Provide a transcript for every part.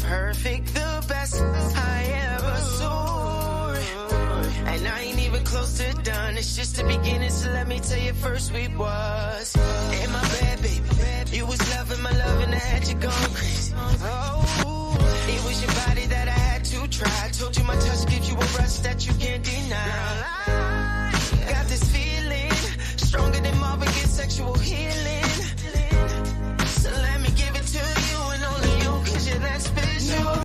perfect, the best I ever saw. And I ain't even close to done. It's just the beginning, so let me tell you first we was. In my bed, baby, you was loving my love and I had you going crazy. Oh, it was your body that I had to try. I told you my touch gives you a rush that you can't deny. Girl, I got this feeling stronger than Marvin gets sexual healing. So let me give it to you and only you, cause you're that special.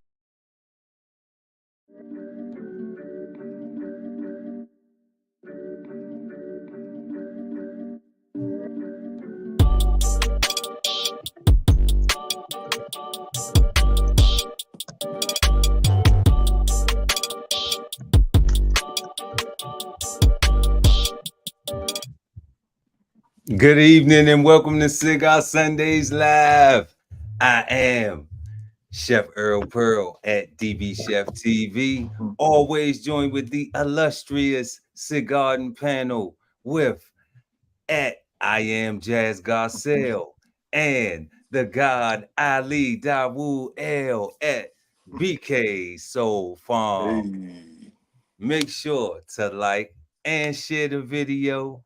Good evening and welcome to Cigar Sundays Live. I am Chef Earl Pearl at DBCHEFTV, always joined with the illustrious cigar panel with at I am JAZZGARCELLE and the God Ali Dawood L at BKSOLFARM. Hey. Make sure to like and share the video.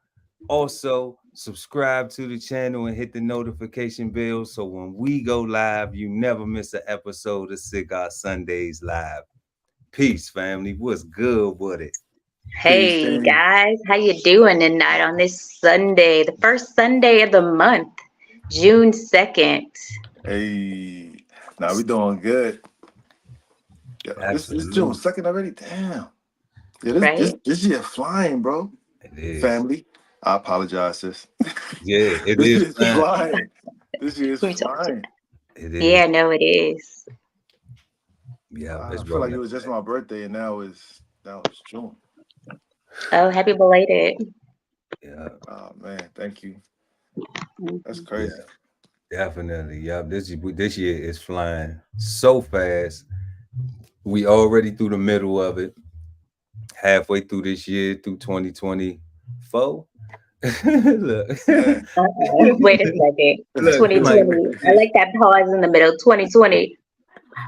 Also, subscribe to the channel and hit the notification bell so when we go live, you never miss an episode of Cigar Sundays Live. Peace, family. What's good with it? Hey guys, how you doing tonight on this Sunday, the first Sunday of the month, June 2nd? Hey, now we doing good. Yeah, this is June 2nd already. Damn. Yeah, this year flying, bro. It is. Family, I apologize, sis. Yeah, it this is flying. This year is flying. It is. Yeah, no, it is. Yeah, I feel like it was just my birthday, and now it's June. Oh, happy belated. Yeah. Oh man, thank you. That's crazy. Yeah, definitely. Yeah, this year is flying so fast. We already through the middle of it. Halfway through this year, through 2024. Look. Wait a second. 2020. I like that pause in the middle. 2020.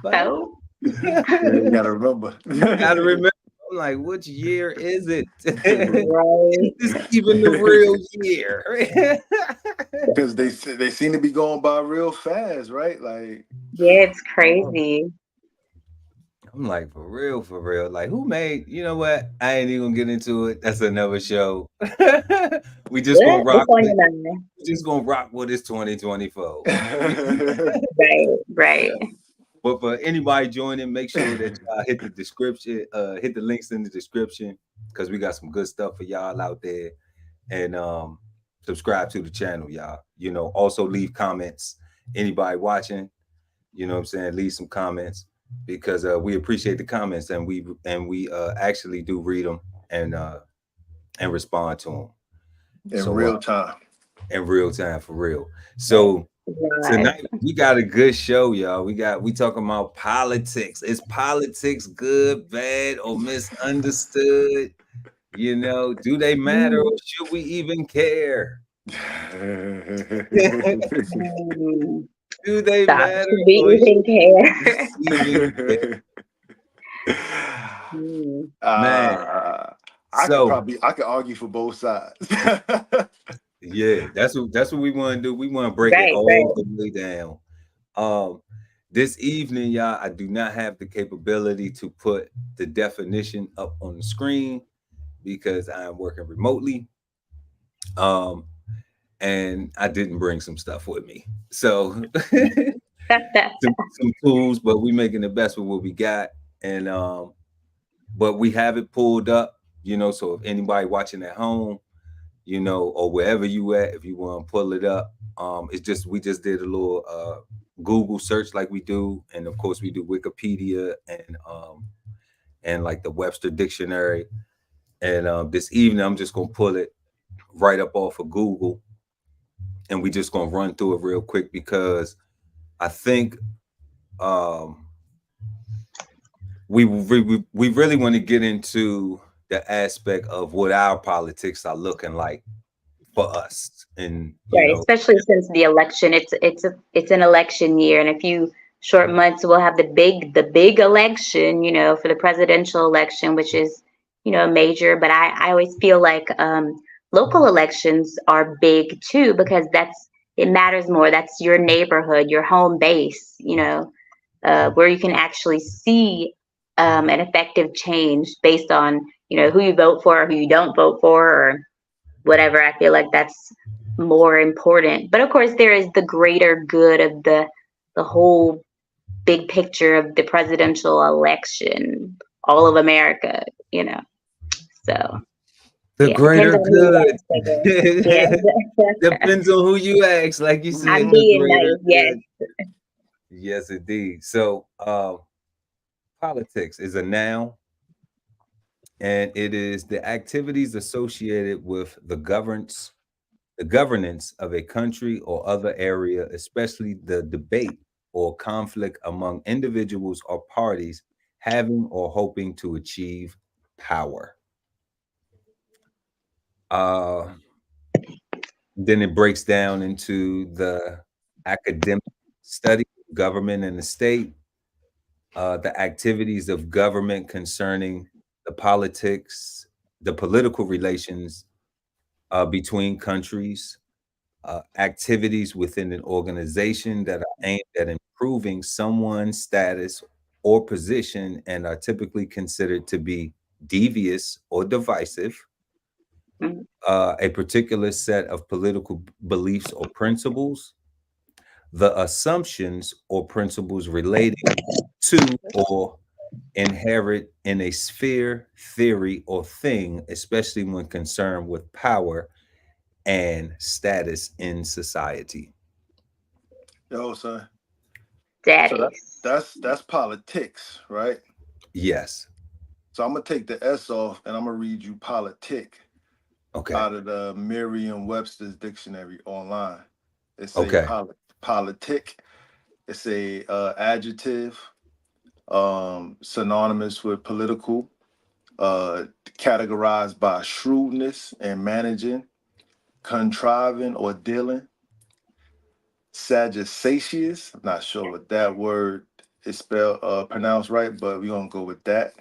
Oh. Yeah, you gotta remember. Gotta remember. I'm like, which year is it? Right. Is this even the real year? Because they seem to be going by real fast, right? Like, yeah, it's crazy. I'm like, for real. Like, who made? You know what? I ain't even gonna get into it. That's another show. We just gonna rock. Just gonna rock with this 2024. Right. But for anybody joining, make sure that y'all hit the description, hit the links in the description, because we got some good stuff for y'all out there. And subscribe to the channel, y'all. You know, also leave comments. Anybody watching, you know what I'm saying, leave some comments, because we appreciate the comments, and we actually do read them and respond to them in real time. In real time, for real. So tonight we got a good show, y'all. We talking about politics. Is politics good, bad, or misunderstood? You know, do they matter, or should we even care? Do they matter? Should we even care? Man, I could argue for both sides. Yeah, that's what we want to do. We want to break it all the way down. This evening, y'all, I do not have the capability to put the definition up on the screen because I am working remotely. And I didn't bring some stuff with me. So some tools, but we making the best with what we got. And but we have it pulled up, you know, so if anybody watching at home, you know, or wherever you at, if you want to pull it up, it's just, we just did a little Google search like we do, and of course we do Wikipedia and like the Webster Dictionary. And this evening I'm just gonna pull it right up off of Google, and we just gonna run through it real quick, because I think we really want to get into the aspect of what our politics are looking like for us, and especially since the election, it's an election year, and if you short months, we'll have the big election, you know, for the presidential election, which is, you know, major. But I always feel like local elections are big too, because it matters more. That's your neighborhood, your home base, you know, where you can actually see an effective change based on, you know, who you vote for or who you don't vote for or whatever. I feel like that's more important. But of course, there is the greater good of the whole big picture of the presidential election, all of America, you know. So the yeah, depends greater on who you good. ask, I guess. Yeah. Depends on who you ask, like you said, I'm the being greater nice, yes. good. Yes, indeed. So politics is a noun, and it is the activities associated with the governance of a country or other area, especially the debate or conflict among individuals or parties having or hoping to achieve power. Uh, then it breaks down into the academic study of government and the state, the activities of government concerning the politics, the political relations between countries, activities within an organization that are aimed at improving someone's status or position and are typically considered to be devious or divisive, Mhm. a particular set of political beliefs or principles, the assumptions or principles relating to or inherent in a sphere, theory, or thing, especially when concerned with power and status in society. Yo, son. So Status. that's politics, right? Yes. So I'm gonna take the S off and I'm gonna read you politic Okay. out of the Merriam-Webster's dictionary online. It's a Okay. politic. It's a adjective, synonymous with political, categorized by shrewdness and managing, contriving or dealing. Sagacious. I'm not sure what that word is spelled pronounced right, but we're gonna go with that.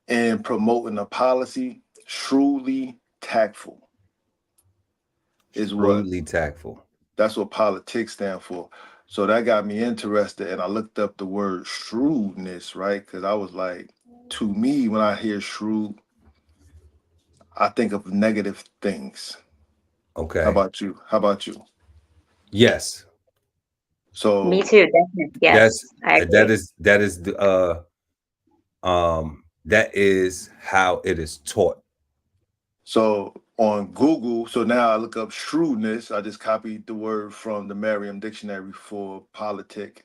And promoting a policy, shrewdly tactful is what Shrewdly tactful. that's what politics stand for. So that got me interested, and I looked up the word shrewdness, right? Because I was like, to me, when I hear shrewd, I think of negative things. How Okay. about you? How about you? Yes. Me So too, definitely. That's Yes, I agree. that is the that is how it is taught. So on Google, so now I look up shrewdness. I just copied the word from the Merriam Dictionary for politic,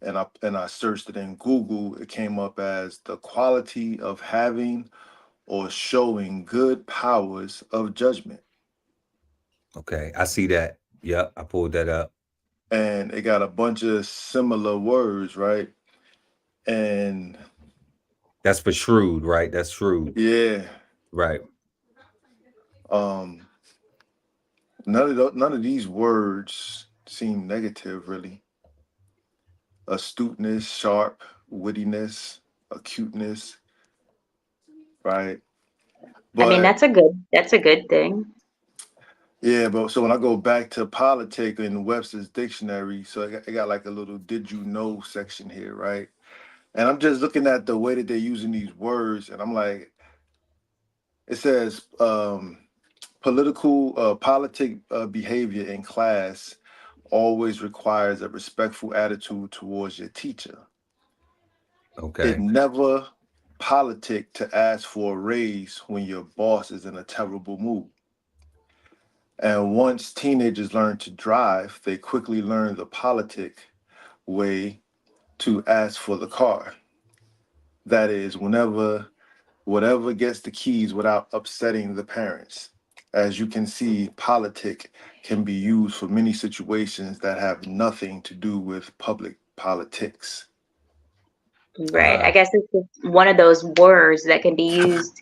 and I searched it in Google. It came up as the quality of having or showing good powers of judgment. Okay. I see that. Yep. I pulled that up. And it got a bunch of similar words, right? And That's for shrewd, right? That's shrewd. yeah, Right. um, none of these words seem negative, really. Astuteness, sharp, wittiness, acuteness, right? I mean, But that's a good thing. yeah, but so when I go back to politic in Webster's dictionary, so it got like a little "did you know" section here, right? And I'm just looking at the way that they're using these words, and I'm like, it says politic behavior in class always requires a respectful attitude towards your teacher. It Okay. never politic to ask for a raise when your boss is in a terrible mood. And once teenagers learn to drive, they quickly learn the politic way to ask for the car. That is, whatever gets the keys without upsetting the parents. As you can see, politic can be used for many situations that have nothing to do with public politics. Right. I guess it's just one of those words that can be used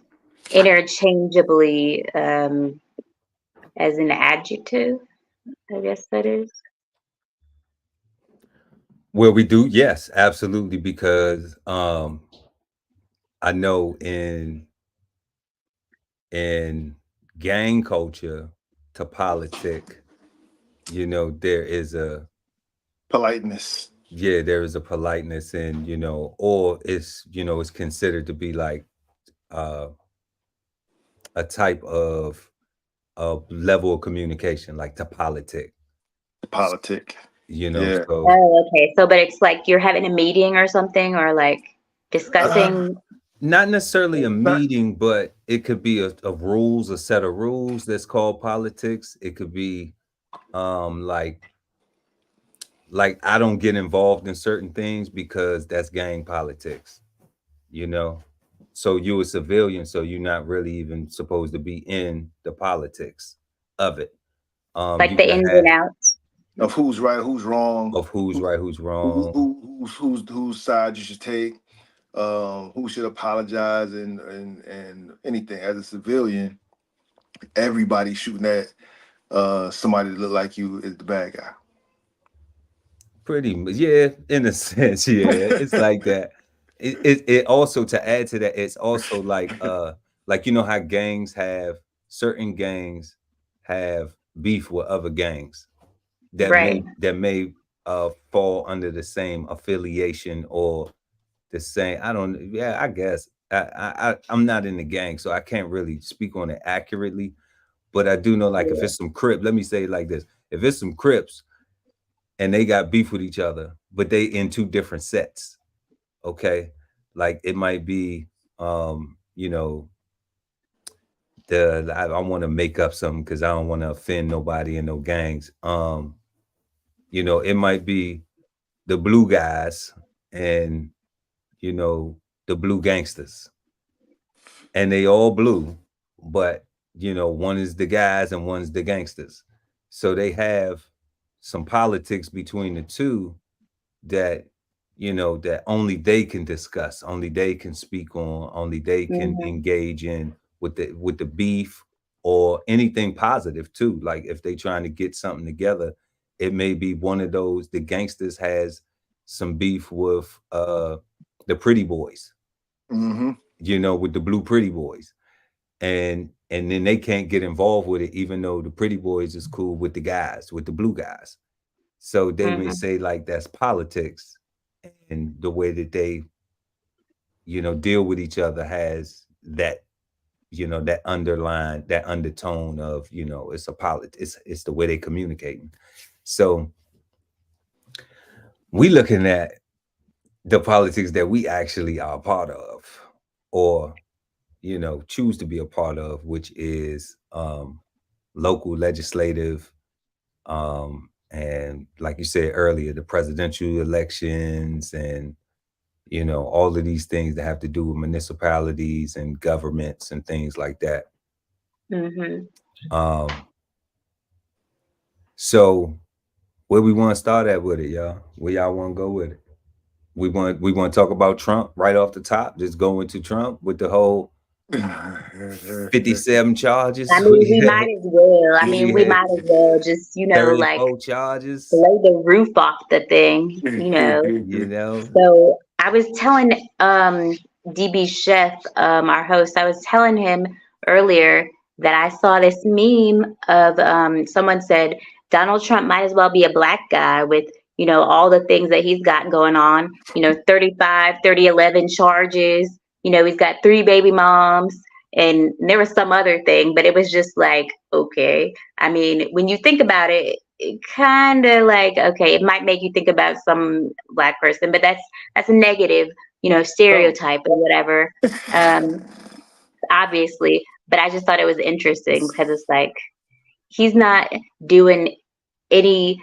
interchangeably as an adjective. I guess that is. Well, we do, yes, absolutely, because I know in gang culture to politic, you know, there is a Politeness. there is a politeness, and you know, or it's, you know, it's considered to be like uh a type of level of communication, like to politic, Politic. you know. Yeah. So Oh, okay. So, but it's like you're having a meeting or something, or like Uh, discussing. not necessarily a not meeting, but it could be a rules, a set of rules that's called politics. It could be um like I don't get involved in certain things because that's gang politics, you know. So you a civilian, so you're not really even supposed to be in the politics of it. Like You the can ins have and outs. of who's right, who's wrong, of who's who, right, who's wrong. whose side you should take, who should apologize, and anything. As a civilian, everybody shooting at somebody that look like you is the bad guy. Pretty much, yeah, in a sense, yeah, it's like that. It also, to add to that, it's also like, you know how certain gangs have beef with other gangs that Right. may fall under the same affiliation or the same. I don't. Yeah, I guess I'm not in the gang, so I can't really speak on it accurately. But I do know, like, if Yeah. it's some Crip, let me say it like this: if it's some Crips and they got beef with each other, but they in two different sets, okay, like it might be, you know, I want to make up something because I don't want to offend nobody in no gangs. You know, it might be the blue guys and, you know, the blue gangsters, and they all blue, but you know, one is the guys and one's the gangsters. So they have some politics between the two that, you know, that only they can discuss, only they can speak on, only they can Hmm. engage in with the beef or anything positive too. Like if they trying to get something together, it may be one of those. The gangsters has some beef with the pretty boys, Mm-hmm. you know, with the blue pretty boys, and then they can't get involved with it, even though the pretty boys is cool with the guys, with the blue guys. So they may Hmm. say like that's politics, and the way that they, you know, deal with each other has that, you know, that underline, that undertone of, you know, it's a it's the way they communicating. So we looking at the politics that we actually are a part of, or, you know, choose to be a part of, which is local legislative, and like you said earlier, the presidential elections, and you know, all of these things that have to do with municipalities and governments and things like that. Hmm. um so where we want to start at with it, y'all? Where y'all want to go with it? We want to talk about Trump right off the top, just go into Trump with the whole 57 I charges. mean, we might as well. I mean, We we had might as well just, like 34 charges, blow the roof off the thing, you know. So I was telling DB Chef, our host, I was telling him earlier that I saw this meme of someone said Donald Trump might as well be a black guy with, all the things that he's got going on, 35, 3011 charges, he's got 3 baby moms. And there was some other thing, but it was just like, okay. I mean, when you think about it, kind of like, okay, it might make you think about some black person, but that's a negative, Oh. stereotype or whatever, um, obviously. But I just thought it was interesting because it's like he's not doing any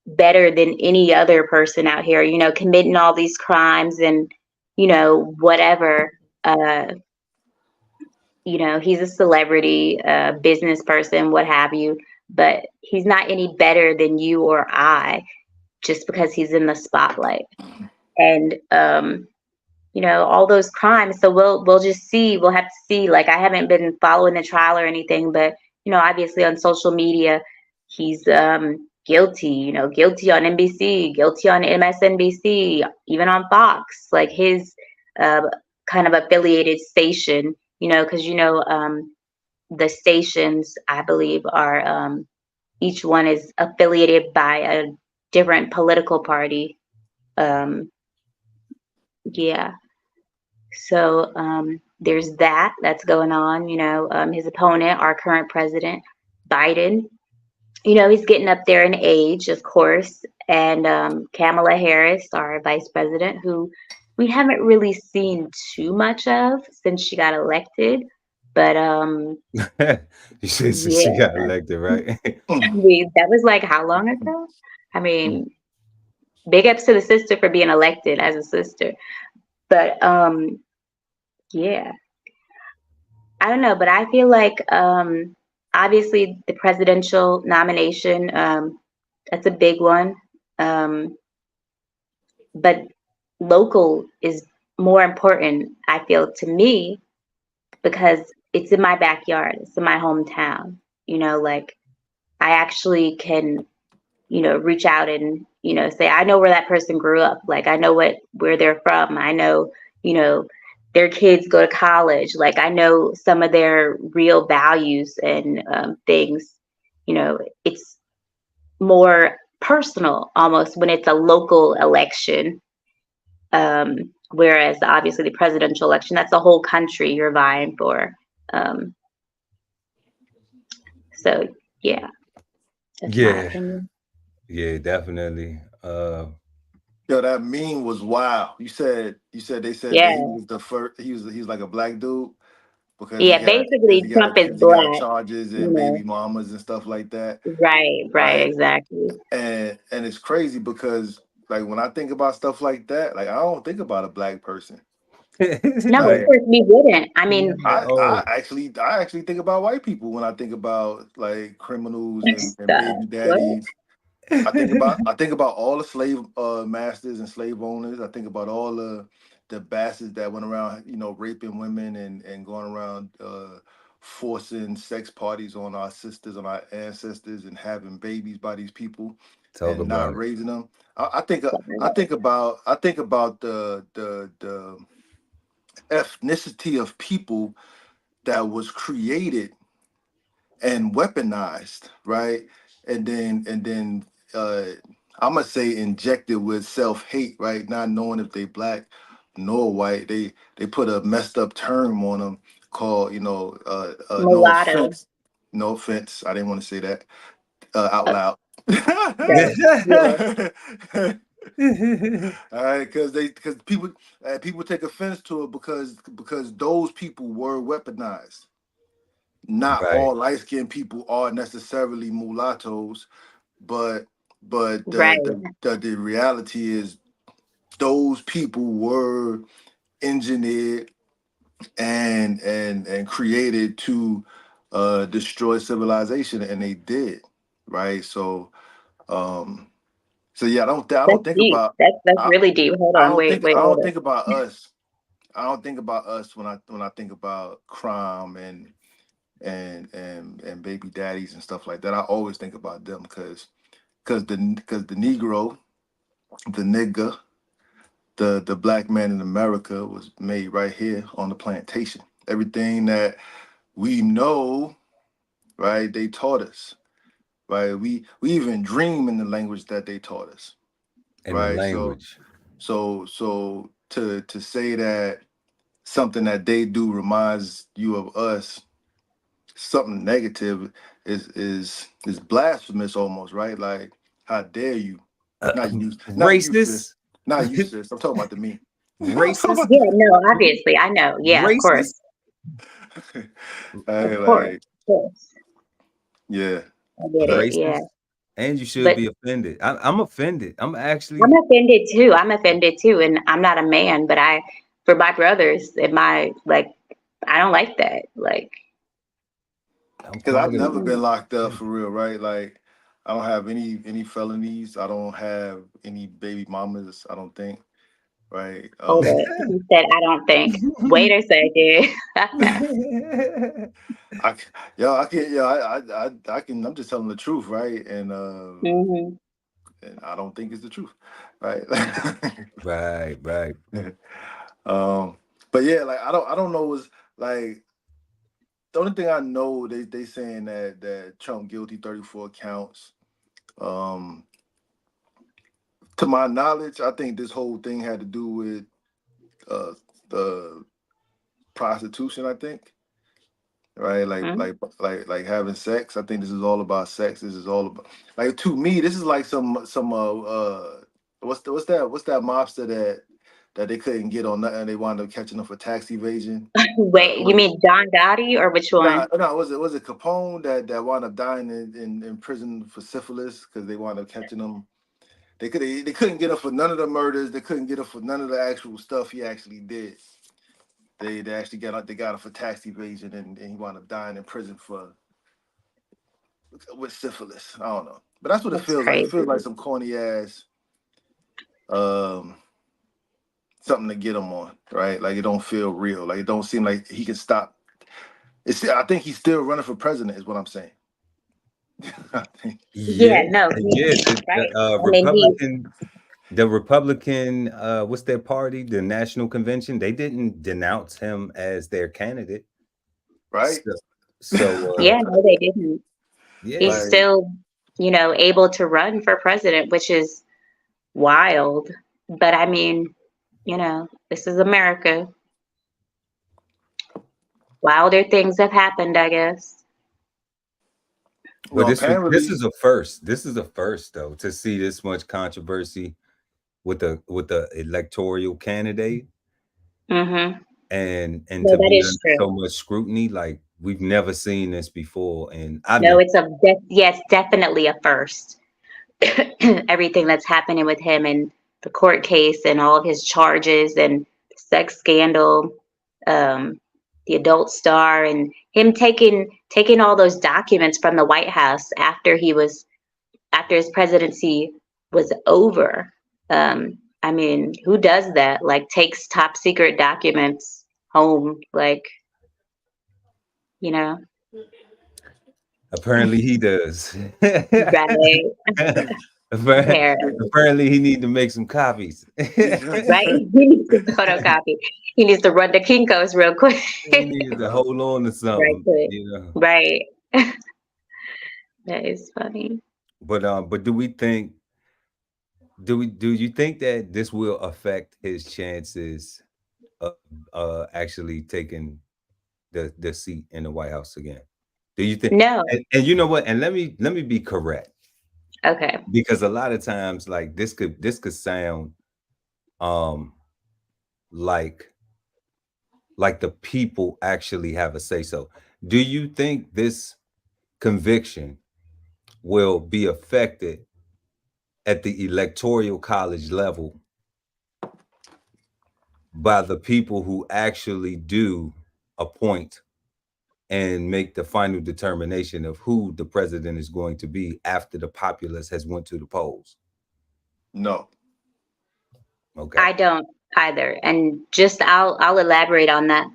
better than any other person out here, committing all these crimes and, whatever. Uh, he's a celebrity, business person, what have you, but he's not any better than you or I just because he's in the spotlight. And all those crimes. So we'll just see. We'll have to see. Like, I haven't been following the trial or anything, but obviously on social media, he's guilty, guilty on NBC, guilty on MSNBC, even on Fox, like his uh, kind of affiliated station, because the stations, I believe, are each one is affiliated by a different political party. Yeah. So there's that's going on. His opponent, our current president, Biden, he's getting up there in age, of course, and Kamala Harris, our vice president, who we haven't really seen too much of since she got elected. But You said since she yeah, got elected, right? that was like how long ago? I mean, big ups to the sister for being elected as a sister. But yeah, I don't know, but I feel like obviously the presidential nomination, that's a big one. But local is more important, I feel, to me, because it's in my backyard, it's in my hometown. Like I actually can, reach out and, say, I know where that person grew up. Like I know where they're from. I know, their kids go to college. Like I know some of their real values and things. It's more personal almost when it's a local election. Whereas obviously the presidential election, that's the whole country you're vying for. So yeah, that's my Yeah, opinion. yeah, definitely. Yo, that meme was wild. You said they said that Yeah. he was the first. He's like a black dude because Yeah, basically Trump is he got black, charges you and baby know. mamas and stuff like that, Right, right? exactly. And it's crazy because like when I think about stuff like that, like I don't think about a black person. No, of Like course we wouldn't. I mean, I actually think about white people when I think about like criminals and stop. baby What? daddies. I think about all the slave masters and slave owners. I think about all the bastards that went around, raping women and going around forcing sex parties on our sisters, on our ancestors, and having babies by these people Talk and about not it. raising them. I think about the ethnicity of people that was created and weaponized, right? And then I'm gonna say injected with self-hate, right? Not knowing if they black nor white. They put a messed up term on them called, no Mulatto. offense. No offense. I didn't want to say that out Uh, loud. right. Yeah. All right, because people take offense to it because those people were weaponized. Not Right. all light skinned people are necessarily mulattoes, but Right. the reality is those people were engineered and created to destroy civilization, and they did, right? Um yeah, I That's don't think deep. about That's I, really deep. Hold on. Wait, I hold don't on. think about us. I don't think about us when I think about crime and baby daddies and stuff like that. I always think about them because the Negro, the nigga, the black man in America was made right here on the plantation. Everything that we know, right? They taught us, right? We even dream in the language that they taught us, In the right? So language. to say that something that they do reminds you of us, something negative is blasphemous almost, right? Like, how dare you? Not you, sis. Racist. Not you, sis. I'm talking about the me. I'm talking Racist. about Yeah, no, obviously. I know. Yeah, of course. Racist. hey, Of course. like, Of course. yeah. I get it. Yeah. Racist. And you should But be offended. I'm offended. I'm I'm actually offended too. I'm offended too. And I'm not a man, but for my brothers and like, I don't like that. Like, I'm Because I've part of never been mm-mm. locked up for real, right? Like, I don't have any felonies. I don't have any baby mamas. I don't think. right? Hold it. He said, I don't think. Wait a second. I, yo, I can, yo, I can. I'm just telling the truth, right? Hmm. And I don't think it's the truth, right? Right, right. um, but yeah, like I don't know. Was like the only thing I know, they saying that Trump guilty 34 counts. Um, to my knowledge, I think this whole thing had to do with uh the prostitution. I think, right? Like having sex. I think this is all about sex. This is all about, like, to me, this is like some what's that mobster that they couldn't get on nothing. They wound up catching them for tax evasion. Wait, you mean John Gotti or which one? No, was it Capone that wound up dying in prison for syphilis because they wound up catching him. They couldn't get him for none of the murders. They couldn't get him for none of the actual stuff he actually did. They actually got him for tax evasion, and he wound up dying in prison with syphilis. I don't know, but that's what it That's feels like. It crazy. feels like some corny ass um something to get him on, right? Like, it don't feel real. Like, it don't seem like he can stop. I think he's still running for president, is what I'm saying. I think. Yeah, Yeah, no, yeah. right. The I mean, he, Republican, what's their party? The National Convention. They didn't denounce him as their candidate. Right? So, so yeah, no, they didn't. He's yeah. Like, still, able to run for president, which is wild. But I mean, this is America. Wilder things have happened, I guess. Well, well, this apparently, is a first. This is a first, though, to see this much controversy with the electoral candidate, Mm-hmm. and No, to that be is under true. so much scrutiny. Like, we've never seen this before, and No, it's yes, definitely a first. Everything that's happening with him and the court case and all of his charges and the sex scandal, um, the adult star, and him taking all those documents from the White House after his presidency was over. I mean, who does that? Like, takes top secret documents home, like, you know, apparently he does. right? Hair, Apparently he need to make some copies. right? He needs to photocopy. He needs to run the Kinkos real quick. He needs to hold on to Right something, quick. you know. Right. That is funny. But do you think that this will affect his chances of actually taking the seat in the White House again? Do you think? No. And you know what? And let me be correct, Okay. because a lot of times, like, this could sound um like the people actually have a say so. Do you think this conviction will be affected at the electoral college level by the people who actually do appoint and make the final determination of who the president is going to be after the populace has went to the polls? no. Okay. I don't either. And just I'll elaborate on that.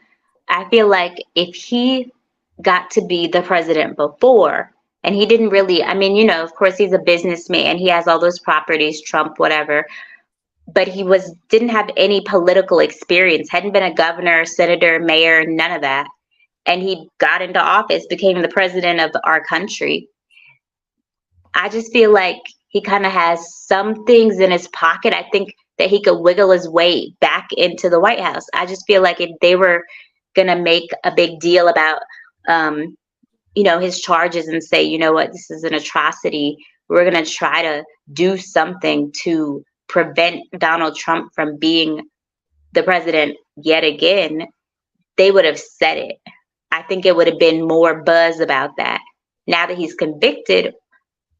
I feel like if he got to be the president before and he didn't really, I mean, of course he's a businessman. He has all those properties, Trump, whatever, but he didn't have any political experience, hadn't been a governor, senator, mayor, none of that. And he got into office, became the president of our country. I just feel like he kind of has some things in his pocket. I think that he could wiggle his way back into the White House. I just feel like if they were going to make a big deal about, his charges and say, you know what, this is an atrocity, we're going to try to do something to prevent Donald Trump from being the president yet again, they would have said it. I think it would have been more buzz about that. Now that he's convicted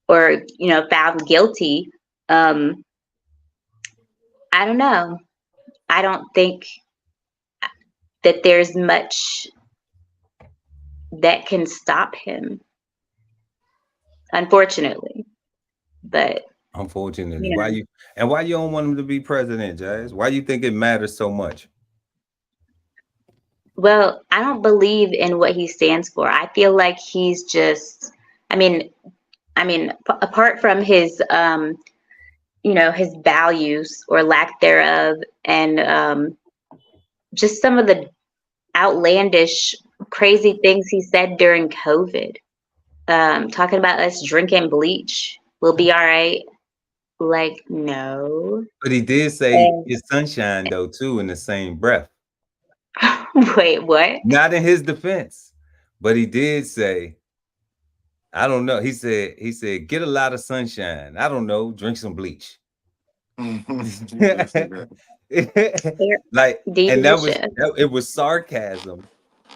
or, found guilty, I don't know. I don't think that there's much that can stop him, unfortunately. But Unfortunately, You know, why you don't want him to be president, Jazz? Why you think it matters so much? well, I don't believe in what he stands for. I feel like he's just, I mean, apart from his, his values or lack thereof, and just some of the outlandish, crazy things he said during COVID, talking about us drinking bleach, we'll be all right. Like, no. But he did say And his sunshine though too in the same breath. wait, what? Not in his defense, but he did say, I don't know. He said, get a lot of sunshine. I don't know, drink some bleach. You did say that. Like, and DBCHEFTV. it was sarcasm,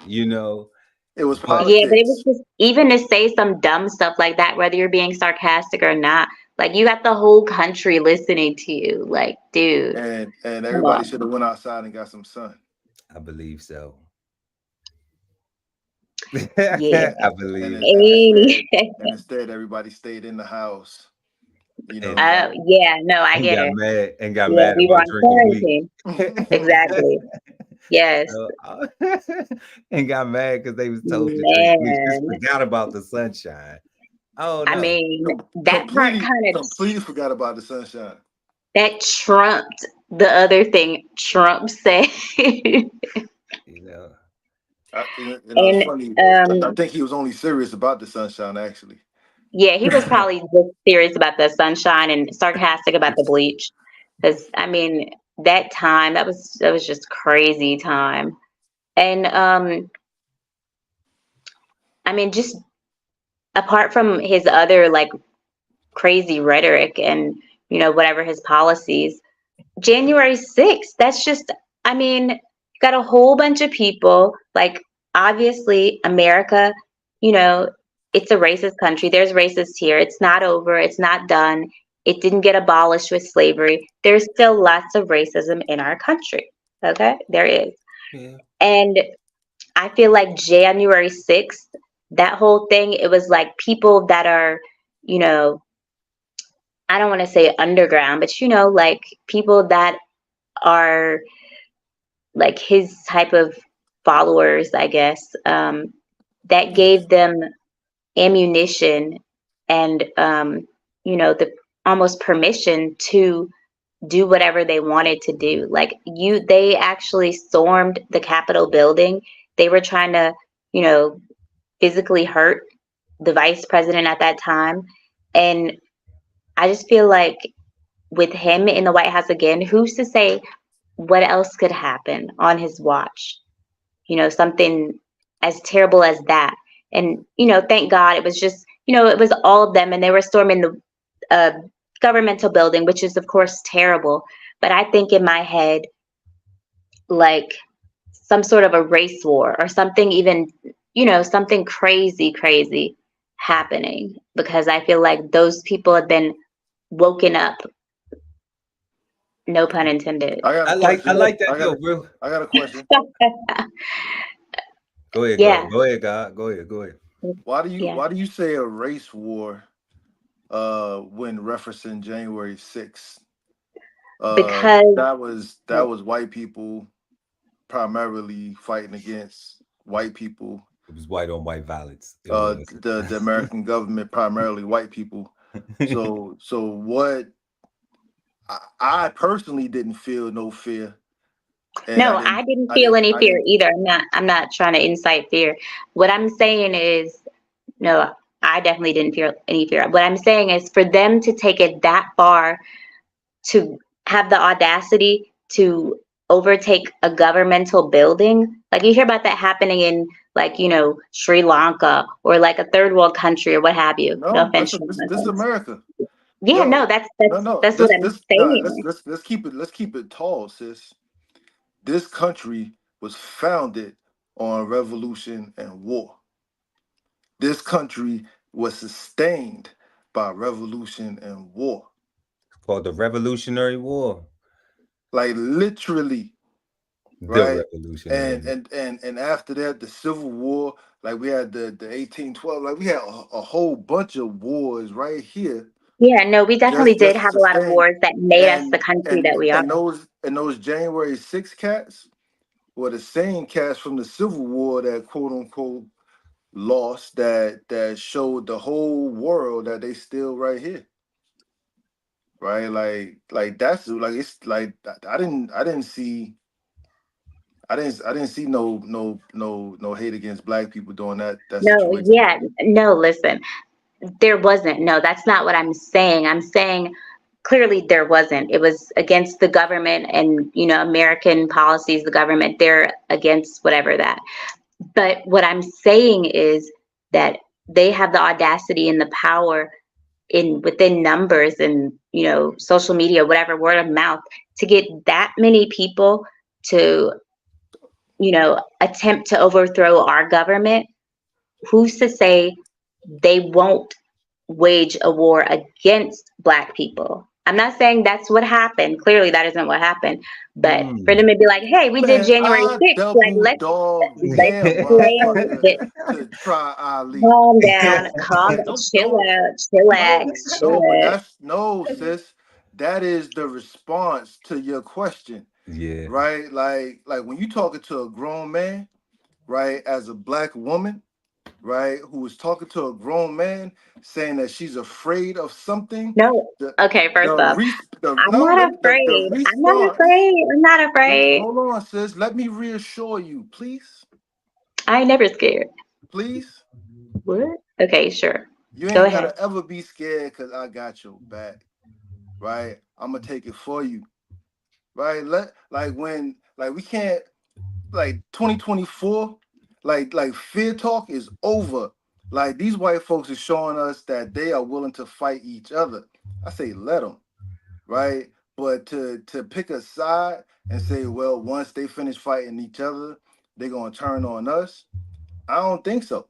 you know. It was But Yeah, but it was politics. just even to say some dumb stuff like that, whether you're being sarcastic or not, like you got the whole country listening to you. Like, dude, And come everybody should on. have went outside and got some sun. I believe so. Yeah. I believe And so. Any- instead everybody stayed in the house, you know, And yeah, no, I get it. got Yeah, mad we were about on drinking bleach. quarantine. Exactly. Yes. So, and got mad because they was told to drink bleach. Just Man. forgot about the sunshine. Oh I no. mean, that part kind of completely forgot about the sunshine. that trumped the other thing Trump said. You know. And it was And funny. I um think he was only serious about the sunshine, actually. yeah, he was probably just serious about the sunshine and sarcastic about the bleach. Because I mean, that time that was just crazy time. And I mean, just apart from his other like crazy rhetoric and whatever his policies, January 6th, that's just, I mean, you got a whole bunch of people, like, obviously, America, you know, it's a racist country. There's racists here. It's not over. It's not done. It didn't get abolished with slavery. There's still lots of racism in our country. Okay? There is. Yeah. And I feel like January 6th, that whole thing, it was like people that are, you know, I don't want to say underground, but like people that are like his type of followers, I guess, that gave them ammunition and the almost permission to do whatever they wanted to do. Like they actually stormed the Capitol building. They were trying to, physically hurt the vice president at that time. And I just feel like with him in the White House again, who's to say what else could happen on his watch? Something as terrible as that. And, thank God it was just, it was all of them and they were storming the governmental building, which is, of course, terrible. But I think in my head, like some sort of a race war or something, even, something crazy, crazy happening, because I feel like those people have been woken up. No pun intended. I got a I question. like that though, bro. I got a question. Go ahead, Yeah. Go ahead, God. Go ahead. Why do you Yeah. why do you say a race war when referencing January 6th? Because that was white people primarily fighting against white people. It was white on white violence. It was. The American government primarily white people. So what I personally didn't feel no fear. And no, I didn't feel any fear either. I'm not trying to incite fear. What I'm saying is, no, I definitely didn't feel any fear. What I'm saying is for them to take it that far, to have the audacity to overtake a governmental building. Like you hear about that happening in like, Sri Lanka or like a third world country or what have you. No No, offense. this is America. Yeah, Yo, no, that's No. what I'm saying. Let's keep it tall, sis. This country was founded on revolution and war. This country was sustained by revolution and war. Called the Revolutionary War. Like literally, The right? Revolutionary War. And after that, the Civil War, like we had the 1812, like we had a whole bunch of wars right here Yeah, no, we definitely did Just have a to lot of say, wars that made us the and country that we are. those January 6 cats were the same cats from the Civil War that quote unquote lost, that showed the whole world that they still right here. Right? Like that's like, it's like I didn't see no hate against black people during that No, situation. yeah, no, listen, there wasn't. No, that's not what I'm saying. I'm saying clearly there wasn't. It was against the government and, American policies, the government, they're against whatever that. But what I'm saying is that they have the audacity and the power in within numbers and, social media, whatever, word of mouth, to get that many people to, attempt to overthrow our government. Who's to say they won't wage a war against Black people? I'm not saying that's what happened. Clearly, that isn't what happened. But for them to be like, "Hey, we did Man, January I 6th. Like, double dog let's dare claim motherfucker that." to try Ali. Calm down, calm, chill Don't out, no, chillax, no, but chillax. that's no, sis. That is the response to your question, Yeah. right? Like when you talking to a grown man, right, as a black woman, right, who is talking to a grown man saying that she's afraid of something, No, the okay. the First off, re the I'm no not the afraid. I'm not response. afraid. I'm not afraid. Hold on, sis. Let me reassure you, please, I ain't never scared. please. What? Okay, sure. You Go ain't ahead. gotta ever be scared because I got your back, right? I'm gonna take it for you, right? Like we can't, like 2024, like fear talk is over. Like these white folks are showing us that they are willing to fight each other. I say let them, right? But to pick a side and say, well, once they finish fighting each other, they're gonna turn on us. I don't think so.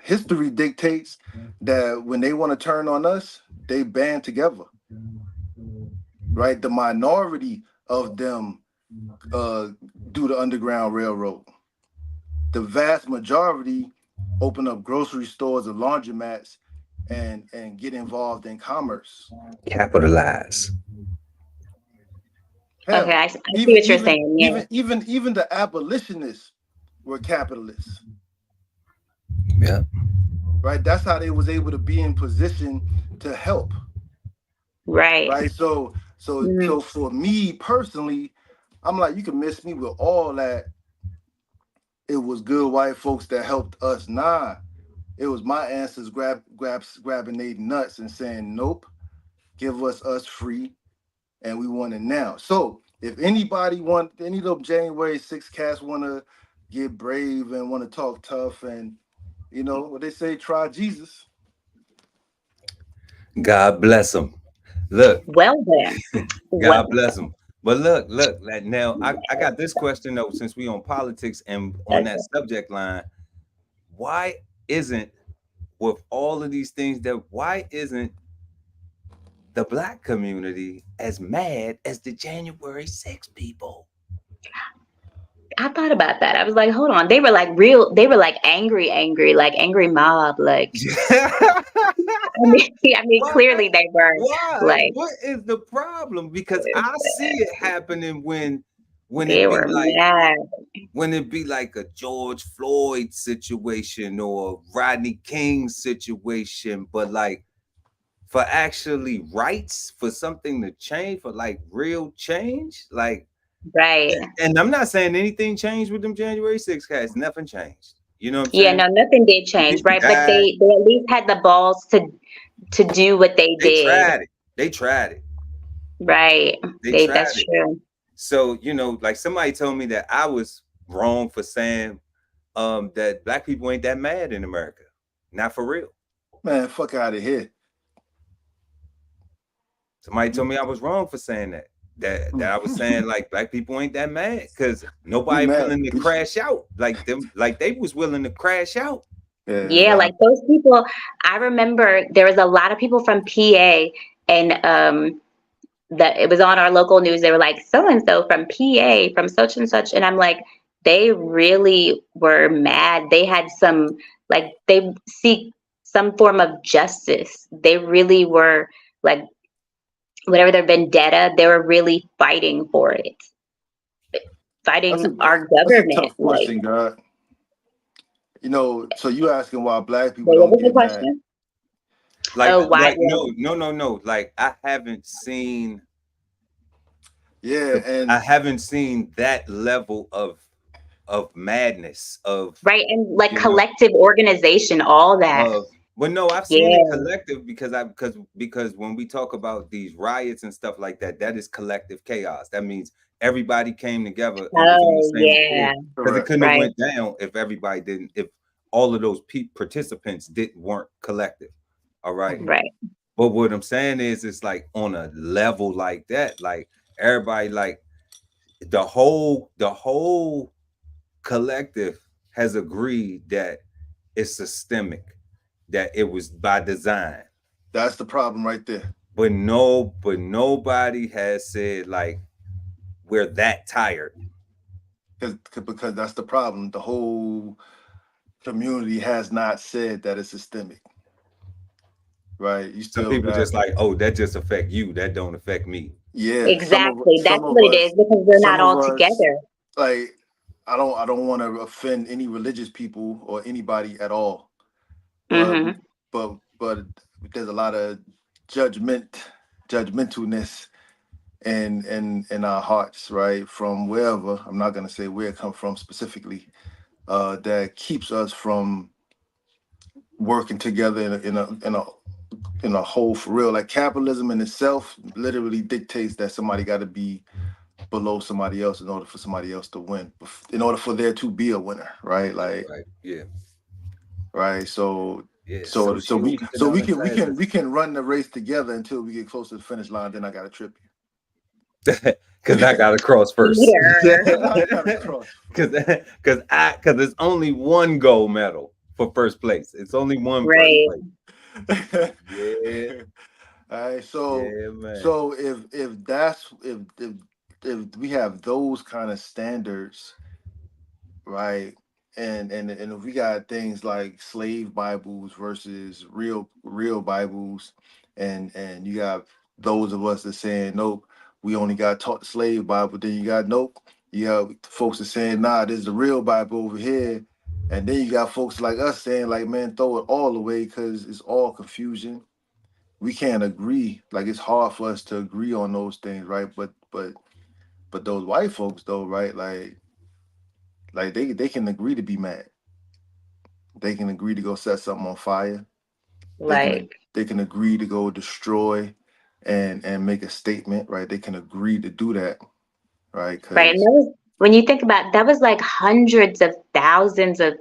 History dictates that when they want to turn on us, they band together, right? The minority of them do the Underground Railroad. The vast majority open up grocery stores and laundromats and get involved in commerce. Capitalize. Okay, Hell, I see what you're saying. Yeah. even the abolitionists were capitalists, Yeah. right? That's how they was able to be in position to help, Right. right? So for me personally, I'm like, you can miss me with all that. It was good white folks that helped us. Nah, it was my ancestors grabbing their nuts and saying, nope, give us free, and we want it now. So if anybody want, any of them January 6 cats want to get brave and want to talk tough, and what they say, try Jesus. God bless them. Look, Well then. God Well. bless them. But look, like now I got this question though, since we on politics and on that Okay. subject line, why isn't, with all of these things, that why isn't the Black community as mad as the January 6 people? I thought about that. I was like, hold on. They were like real. They were like angry, like angry mob. Like, I mean, Why? clearly they were Why? like, What is the problem? Because I see it happening when they it be were like mad. when it be like a George Floyd situation or Rodney King situation, but like for actually rights, for something to change, for like real change, like, Right. and I'm not saying anything changed with them January 6 guys. Nothing changed. You know what I'm Yeah, saying? no, nothing did The change, people right? But died. they at least had the balls to do what they They did. tried it. They tried it. Right. They tried That's it. true. So, like somebody told me that I was wrong for saying that Black people ain't that mad in America. Not for real. Man, fuck out of here. Somebody told me I was wrong for saying that. That I was saying like Black people ain't that mad because We nobody mad. willing to crash out like them, like they was willing to crash out. Yeah, Nah. like those people. I remember there was a lot of people from PA, and that it was on our local news. They were like, so and so from PA, from such and such, and I'm like, they really were mad. They had some, like, they seek some form of justice. They really were like whatever their vendetta, they were really fighting for it, fighting our That's a government. tough Like, question, God. You know, so you asking why black people wait, what don't was the get mad? question? Like, Oh, why? no. Like, I haven't seen Yeah, I and haven't seen that level of madness of, Right, and like you know, collective organization, all that. well, no, I've seen it Yeah. collective because when we talk about these riots and stuff like that, that is collective chaos. That means everybody came together and was on the Oh, same yeah. accord, because it correct. couldn't have Right. went down if everybody didn't, if all of those participants weren't collective. All right. Mhm. Right. But what I'm saying is, it's like on a level like that, like everybody, like the whole collective has agreed that it's systemic, that it was by design. That's the problem right there. But nobody has said like we're that tired. Because that's the problem. The whole community has not said that it's systemic, right? You Some still people got, just like, oh, that just affect you, that don't affect me. yeah, Exactly. That's some of what it is, us, because we're some not of all us, together. like, I don't want to offend any religious people or anybody at all, but Mm-hmm. but there's a lot of judgmentalness in our hearts, right? From wherever, I'm not gonna say where it come from specifically, that keeps us from working together in a whole for real. Like capitalism in itself literally dictates that somebody got to be below somebody else in order for somebody else to win, in order for there to be a winner, right? Like, Right. Yeah. right. So Yeah. so so You we keep it so down we in can we can classes. we can run the race together until we get close to the finish line. Then I got to trip Because I you. got to cross first. Yeah. I got to cross. Because it's only one gold medal for first place. It's only one first Right. place. Yeah. All right. So Yeah, man. so if we have those kind of standards, right? And if we got things like slave Bibles versus real Bibles, and you got those of us that saying nope, we only got taught the slave Bible. Then you got nope, you got folks that saying nah, this is the real Bible over here. And then you got folks like us saying like, man, throw it all away because it's all confusion. We can't agree. Like it's hard for us to agree on those things, right? But those white folks though, right? Like they can agree to be mad. They can agree to go set something on fire. They Like, can they can agree to go destroy and make a statement, right? They can agree to do that, right? right. And Because that was, when you think about, that was like hundreds of thousands of,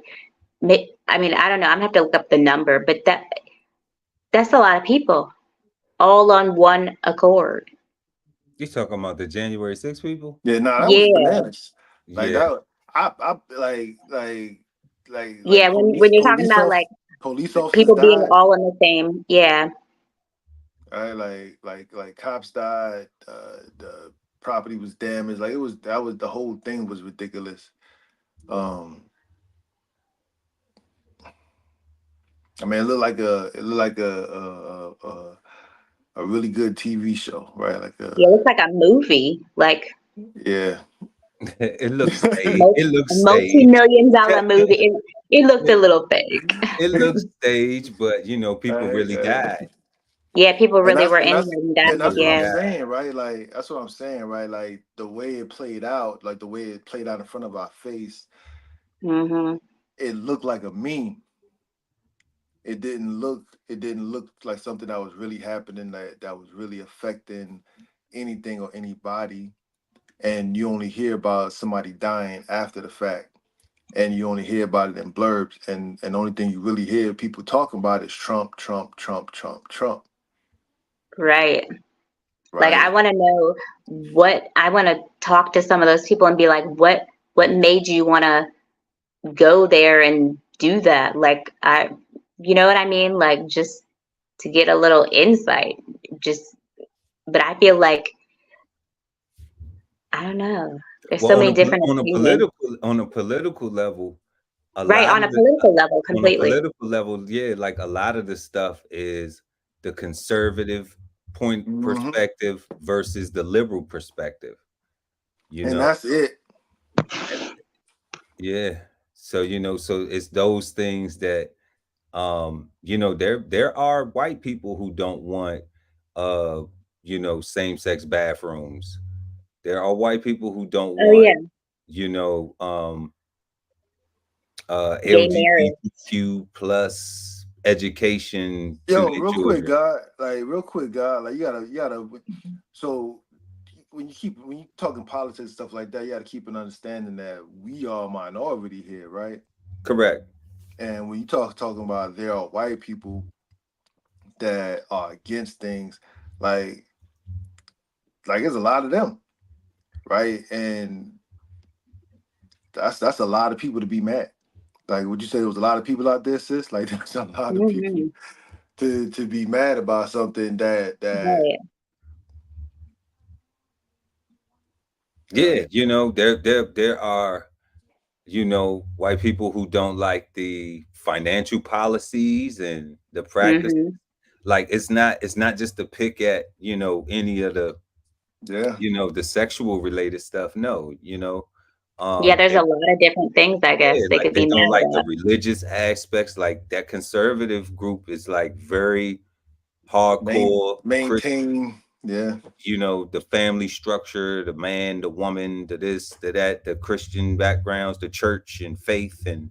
I mean, I don't know. I'm gonna have to look up the number, but that's a lot of people all on one accord. You talking about the January 6 people? yeah, nah, that was Yeah. bananas. Like Yeah. that, I like Yeah. When you're talking about like police officers people being died. all in the same, yeah. Right, like cops died. The property was damaged. Like that was the whole thing was ridiculous. Um, I mean, it looked like a really good TV show, right? Like Yeah, it looks like a movie, like yeah. It looks staged. It a looks staged. multi-million dollar movie. It looked a little fake. It looks staged, but people Right, really died. Yeah, people and really were in here and and died. that's Really what I'm Yeah. died. saying, right? Like that's what I'm saying, right? Like the way it played out, like the way it played out in front of our face, Hmm. it looked like a meme. It didn't look like something that was really happening, that was really affecting anything or anybody. And you only hear about somebody dying after the fact, and you only hear about it in blurbs, and the only thing you really hear people talking about is Trump, Trump, Trump, Trump, Trump, Right. Like, I right? want to know I want to talk to some of those people and be like, what made you want to go there and do that? Like, you know what I mean? Like, just to get a little insight. Just, but I feel like, I don't know. There's so Well, many different opinions. on a political level, a Right, lot on of a the political level, on a completely. political level, yeah, like a lot of the stuff is the conservative point perspective versus the liberal perspective, you And know. that's it. Yeah. So, you know, so it's those things that you know, there are white people who don't want you know, same-sex bathrooms. There are white people who don't Oh want, yeah, you know, gay marriage. LGBTQ plus education to Yo, their real quick, children. God. Like you gotta. So when you talking politics and stuff like that, you gotta keep an understanding that we are a minority here, right? Correct. And when you talking about there are white people that are against things, like there's a lot of them, right? And that's a lot of people to be mad. Like, would you say there was a lot of people out there, sis? Like, there's a lot of people Hmm. to be mad about something that Right. Yeah, you know, there are, you know, white people who don't like the financial policies and the practice. Hmm. Like it's not just to pick at, you know, any of the, yeah. you know, the sexual related stuff. No, you know, Yeah, there's they, a lot of different things I guess yeah, they like could they be don't mad like the about. religious aspects. Like that conservative group is like very Main, hardcore Christian, maintain, yeah. you know, the family structure, the man, the woman, the this, the that, the Christian backgrounds, the church and faith, and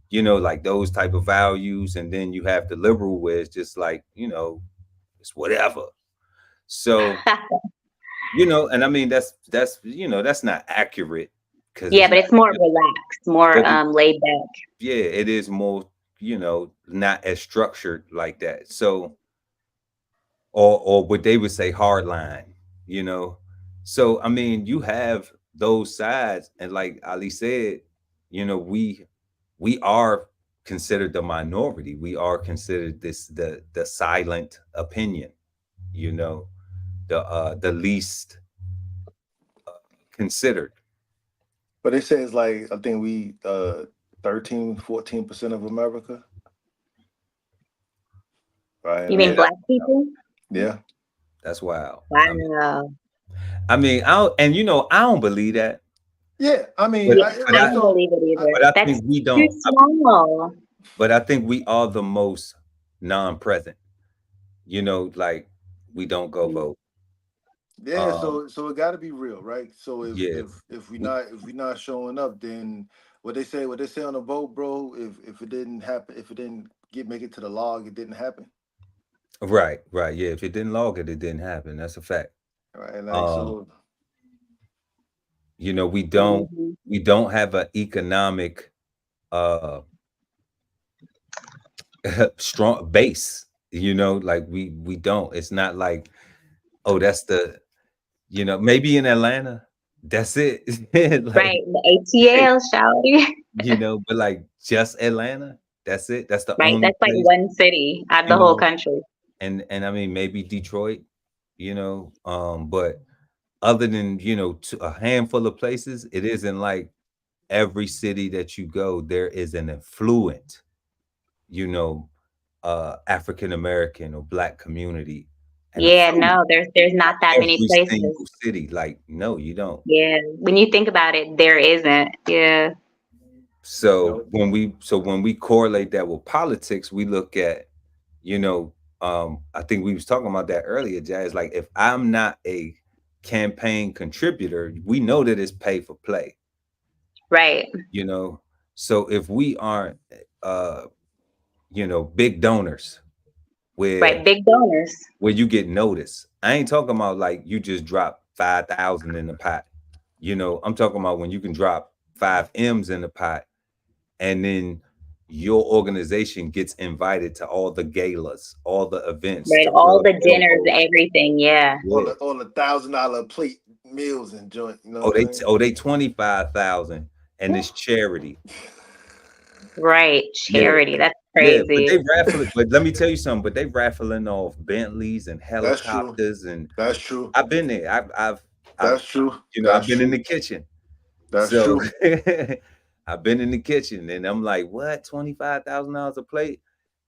you know, like those type of values. And then you have the liberal where it's just like, you know, it's whatever. So, you know, and I mean that's you know, that's not accurate because Yeah, it's but not, it's more relaxed, more but it, laid back. yeah, it is more, you know, not as structured like that. So, or what they would say hardline, you know. So I mean, you have those sides, and like Ali said, you know, we are considered the minority. We are considered this the silent opinion, you know, the least considered. But it says like I think we 13-14% of America, right? You And mean Yeah, I'm, that's black people? yeah. that's wild. Wow. I mean, I don't, and you know, I don't believe that, Yeah, I mean, but Yeah, but I I don't so believe it I, either. but I That's think we too don't. small. But I think we are the most non-present. You know, like we don't go vote. yeah, Um, so it got to be real, right? So yeah, if we we, not showing up, then what they say on the vote, bro. If it didn't happen, if it didn't get make it to the log, it didn't happen, right, right. Yeah, if it didn't log it, it didn't happen. That's a fact. right? Like Um, so, you know, Hmm. we don't have an economic uh strong base. You know, like we don't. It's not like, oh, that's the, you know, maybe in Atlanta, that's it. Like, Right. The ATL, shawty. you know, but like just Atlanta, that's it. That's the Right. only That's like place, one city out of you the whole know. country. And I mean maybe Detroit, you know, but other than, you know, to a handful of places, it isn't like every city that you go, there is an affluent, you know, African American or black community, and Yeah, affluent no, there's not that many every places. single city. Like, no, you don't. Yeah. When you think about it, there isn't. Yeah. So no, when we correlate that with politics, we look at, you know, I think we was talking about that earlier, Jazz. Like if I'm not a campaign contributor, we know that it's pay for play, Right. you know. So if we aren't uh, you know, big donors Right. Big donors. where you get noticed. I ain't talking about like you just drop 5,000 in the pot. You know, I'm talking about when you can drop 5 M's in the pot and then your organization gets invited to all the galas, all the events, Right. to All rub the dinners, elbows. everything. Yeah. Yeah. all the $1,000 plate meals and joint. You know Oh, what I'm saying? they 25,000 and it's charity. Right. Yeah. Charity. That's Yeah, but crazy. they raffle, but let me tell you something, but they raffling off Bentleys and That's true. helicopters, and That's true. I've been there. I've That's true. you know, I've That's been in true. the kitchen. That's So true. I've been in the kitchen and I'm like, what? $25,000 a plate?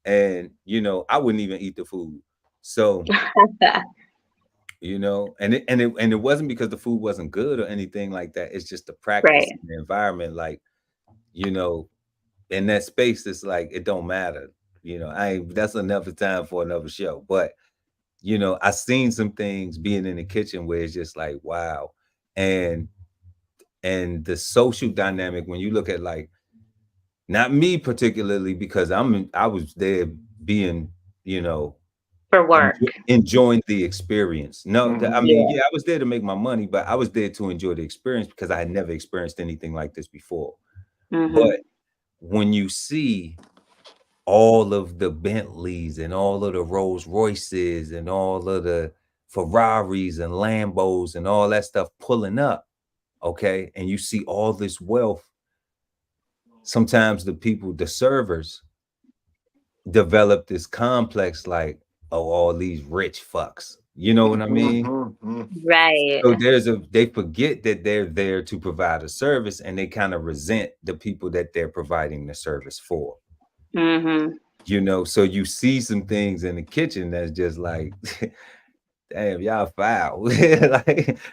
And you know, I wouldn't even eat the food. So you know, and it wasn't because the food wasn't good or anything like that. It's just the practice Right. and the environment, like, you know, in that space, it's like it don't matter. You know, I ain't that's another time for another show. But you know, I seen some things being in the kitchen where it's just like, wow. And the social dynamic when you look at like not me particularly because I was there being, you know, For work. enjoying the experience. No, I Mm-hmm. mean, Yeah. yeah, I was there to make my money, but I was there to enjoy the experience because I had never experienced anything like this before. But Mm-hmm. when you see all of the Bentleys and all of the Rolls Royces and all of the Ferraris and Lambos and all that stuff pulling up, okay, and you see all this wealth, sometimes the people, the servers, develop this complex like, oh, all these rich fucks. You know what I mean? Mm-hmm. Right. So they forget that they're there to provide a service and they kind of resent the people that they're providing the service for. Mm-hmm. You know, so you see some things in the kitchen that's just like, damn, y'all foul.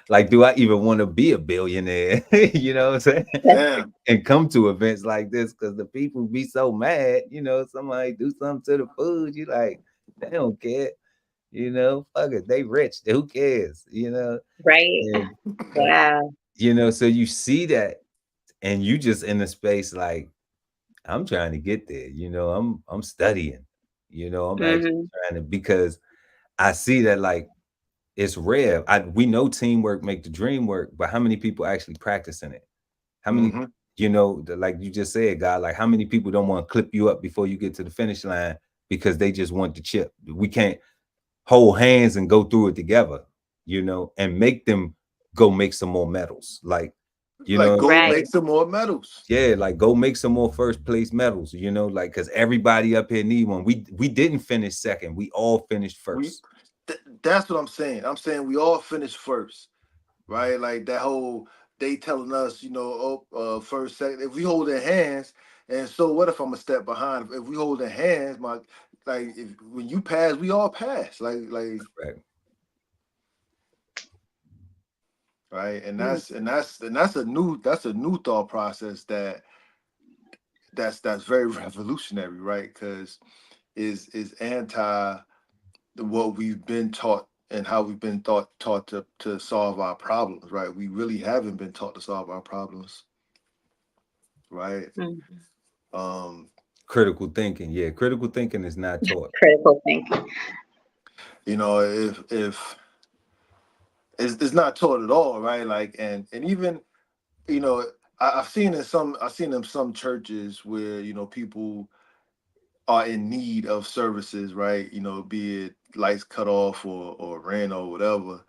like, do I even want to be a billionaire? You know what I'm saying? Damn. And come to events like this because the people be so mad, you know, somebody do something to the food, you like, they don't care, you know, fuck it, they rich, who cares, you know? Right. And Wow. you know, so you see that and you just in the space like, I'm trying to get there, you know, I'm studying, you know, I'm actually Mm-hmm. trying to because I see that like it's rare. We know teamwork make the dream work, but how many people actually practicing it? How many, Mm-hmm. you know, like you just said, God, like how many people don't want to clip you up before you get to the finish line because they just want the chip? We can't hold hands and go through it together, you know, and make them go make some more medals. Like, you Like, know, go Right. make some more medals. yeah, like go make some more first place medals, you know, like because everybody up here need one. We didn't finish second, we all finished We first. that's what I'm saying. I'm saying we all finished first, right? Like that whole they telling us, first, second. If we hold their hands, and so what if I'm a step behind? If we hold their hands, if when you pass, we all pass. Right. Right, and Mm. that's a new thought process that's very revolutionary, right? Because is anti what we've been taught and how we've been taught to solve our problems, right? We really haven't been taught to solve our problems, right? Mm. Um, Critical thinking. Yeah, critical thinking is not taught. Critical thinking. if it's not taught at all, right? Like, and even you know, I've seen in some churches where people are in need of services, right? Be it lights cut off or rent or whatever.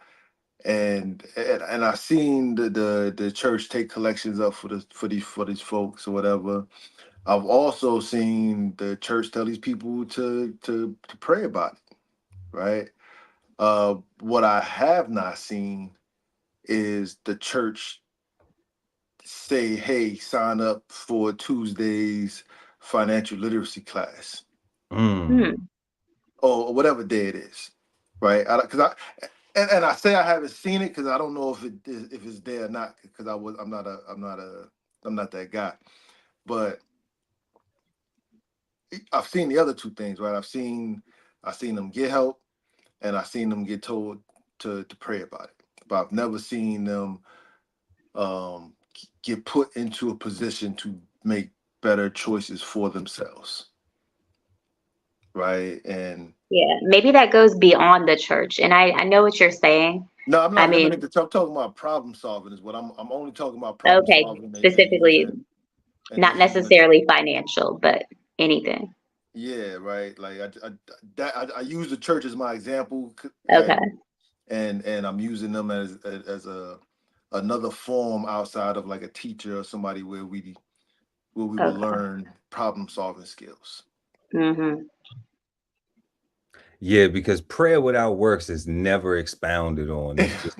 And I've seen the church take collections up for these folks or whatever. I've also seen the church tell these people to pray about it, right? What I have not seen is the church say, "Hey, sign up for Tuesday's financial literacy class Mm. Hmm. or whatever day it is," right? Because and I say I haven't seen it because I don't know if it's there or not because I'm not that guy, but I've seen the other two things, right? I've seen them get help and I've seen them get told to pray about it, but I've never seen them um, get put into a position to make better choices for themselves, right? And Yeah. Maybe that goes beyond the church. And I know what you're saying. no, I'm I not mean, limited to talking about problem solving. Is what I'm only talking about problem okay, solving and specifically, and not just using the necessarily financial, but anything. yeah, right. Like I use the church as my example, Okay. and I'm using them as a another form outside of like a teacher or somebody where we will Okay. learn problem solving skills. Mm-hmm. Yeah, because prayer without works is never expounded on. It's just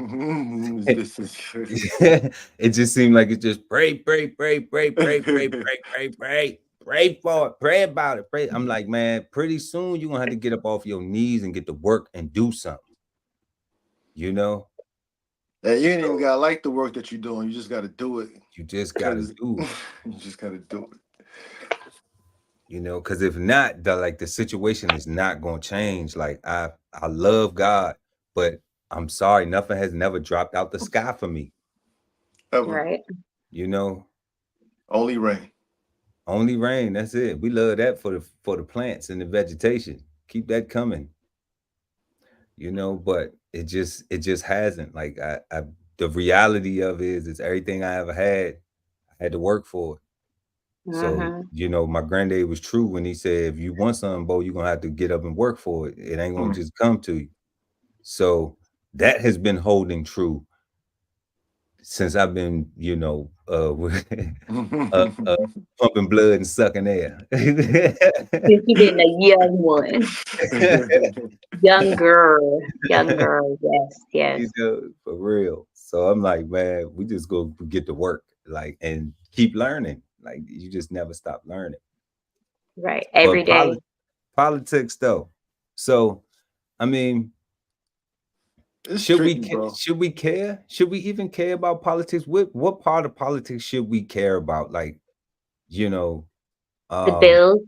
This is it just seemed like it's just pray, pray, pray, pray, pray, pray, pray, pray, pray, pray for it, pray about it, pray. I'm like, man, pretty soon you're gonna have to get up off your knees and get to work and do something. you know. And you ain't even gotta like the work that you're doing. You just gotta do it. You just gotta do it. You just gotta do it. You know, because if not, the situation is not gonna change. Like I love God, but I'm sorry, nothing has never dropped out the sky for me. Ever. Right. You know, Only rain. only rain. That's it. We love that for the plants and the vegetation. Keep that coming. You know, but it just hasn't. Like I the reality of it is everything I ever had, I had to work for it. So, Mm-hmm. you know, my granddad was true when he said, if you want something, Bo, you're gonna have to get up and work for it. It ain't gonna just come to you. So that has been holding true since I've been, you know, pumping blood and sucking air. Since you've been a young one, young girl, yes, You yes. know, for real. So I'm like, man, we just go get to work, like, and keep learning. Like, you just never stop learning. Right. But Every day. politics, though. So, I mean, It's tricky, bro. should we care? Should we even care about politics? What part of politics should we care about? Like, you know, The um, bills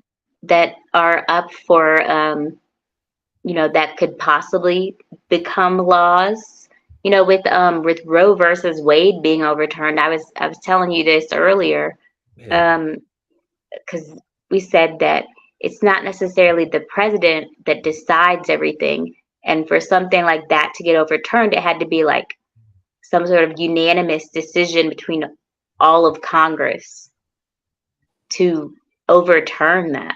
that are up for, that could possibly become laws. With Roe versus Wade being overturned, I was telling you this earlier, yeah, because we said that it's not necessarily the president that decides everything, and for something like that to get overturned, it had to be like some sort of unanimous decision between all of Congress to overturn that.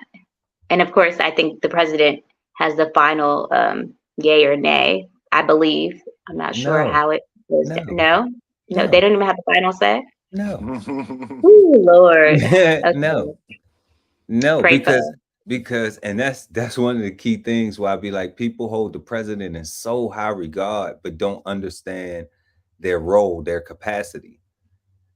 And of course, I think the president has the final yay or nay, I believe. I'm not sure no, how it goes down. no, No? No, they no, don't even have the final say? no, Ooh, Lord. no, Okay. no, Pray for because and that's one of the key things why I be like, people hold the president in so high regard, but don't understand their role, their capacity,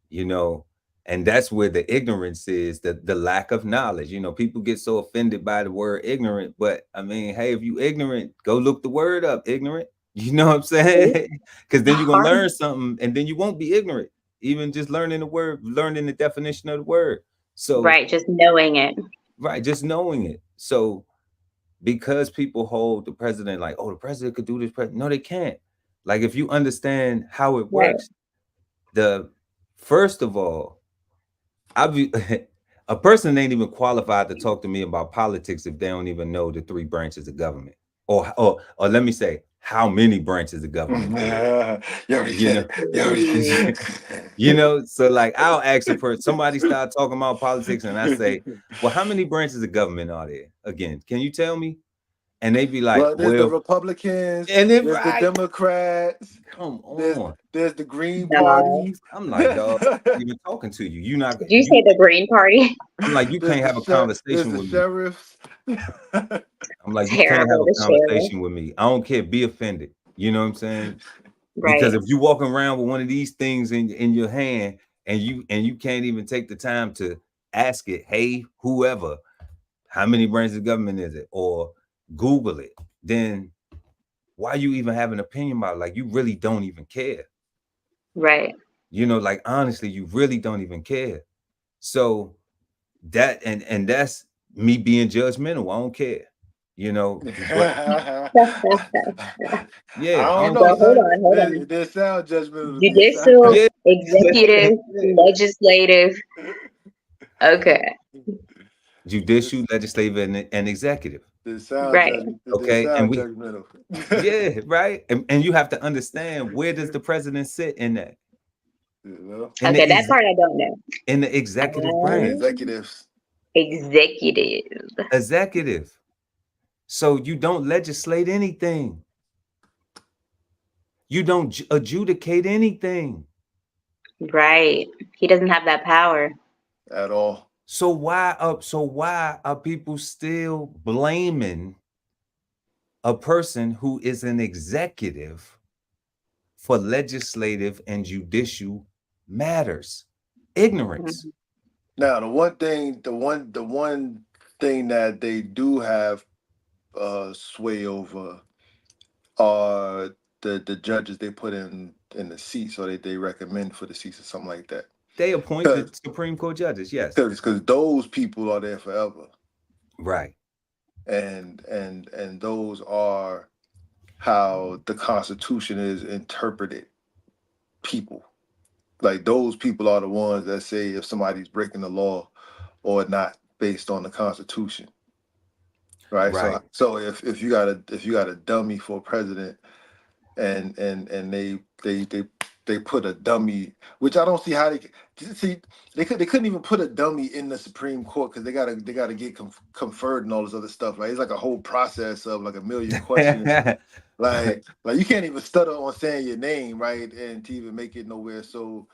you know. And that's where the ignorance is, the lack of knowledge. You know, people get so offended by the word ignorant, but I mean, hey, if you ignorant, go look the word up, ignorant. You know what I'm us. saying? Because then you're gonna Hard. learn something and then you won't be ignorant, even just learning the word, learning the definition of the word. So Right, just knowing it. right, just knowing it. So because people hold the president like, oh, the president could do this, no, they can't. Like, if you understand how it Right. works, the first of all, I be a person ain't even qualified to talk to me about politics if they don't even know the three branches of government, or let me say, how many branches of government there is. You already You said know, it. You already said you know. So like, I'll ask a person. Somebody start talking about politics, and I say, it. "Well, how many branches of government are there? Again, can you tell me?" And they be like, Well, there's the "Well," Republicans, and then there's the right, Democrats, come there's on. there's the Green No. Party, I'm like, dog, I'm not there's even talking to you. You not Did you you. say the Green Party? I'm like, you can't have a there's conversation the with me. sheriffs. I'm like, you can't have Terrible, the a sheriff. conversation with me. I don't care. Be offended. You know what I'm saying? Because Right. if you walking around with one of these things in your hand and you can't even take the time to ask it, hey, whoever, how many branches of government is it? Or Google it, then why you even have an opinion about it? Like, you really don't even care. Right. You know, like, honestly, you really don't even care. So that and that's me being judgmental. I don't care. You know, but I yeah, I don't don't know, care. So hold son. on, hold on. They sound judgmental to me, son. Judicial, Yeah. executive, legislative. Okay. Judicial, legislative, and executive. Right. They Okay. And sound we, judgmental. yeah, right. And you have to understand, where does the president sit in that? You know, In Okay, the that part I don't know. in the executive and branch. executives. Executive. Executive. So you don't legislate anything. You don't adjudicate anything. Right. He doesn't have that power. At all. So why are people still blaming a person who is an executive for legislative and judicial matters? Ignorance. Mhm. Now, the one thing that they do have sway over are the judges they put in the seats, or they recommend for the seats or something like that. They appoint the Supreme Court judges, yes. Because those people are there forever. Right. And those are how the Constitution is interpreted. People. Like those people are the ones that say if somebody's breaking the law or not based on the Constitution. Right. Right. So if you got a dummy for president and they put a dummy, which I don't see how they couldn't even put a dummy in the Supreme Court because they gotta get conferred and all this other stuff. Right. It's like a whole process of like a million questions. like you can't even stutter on saying your name, right? And to even make it nowhere. So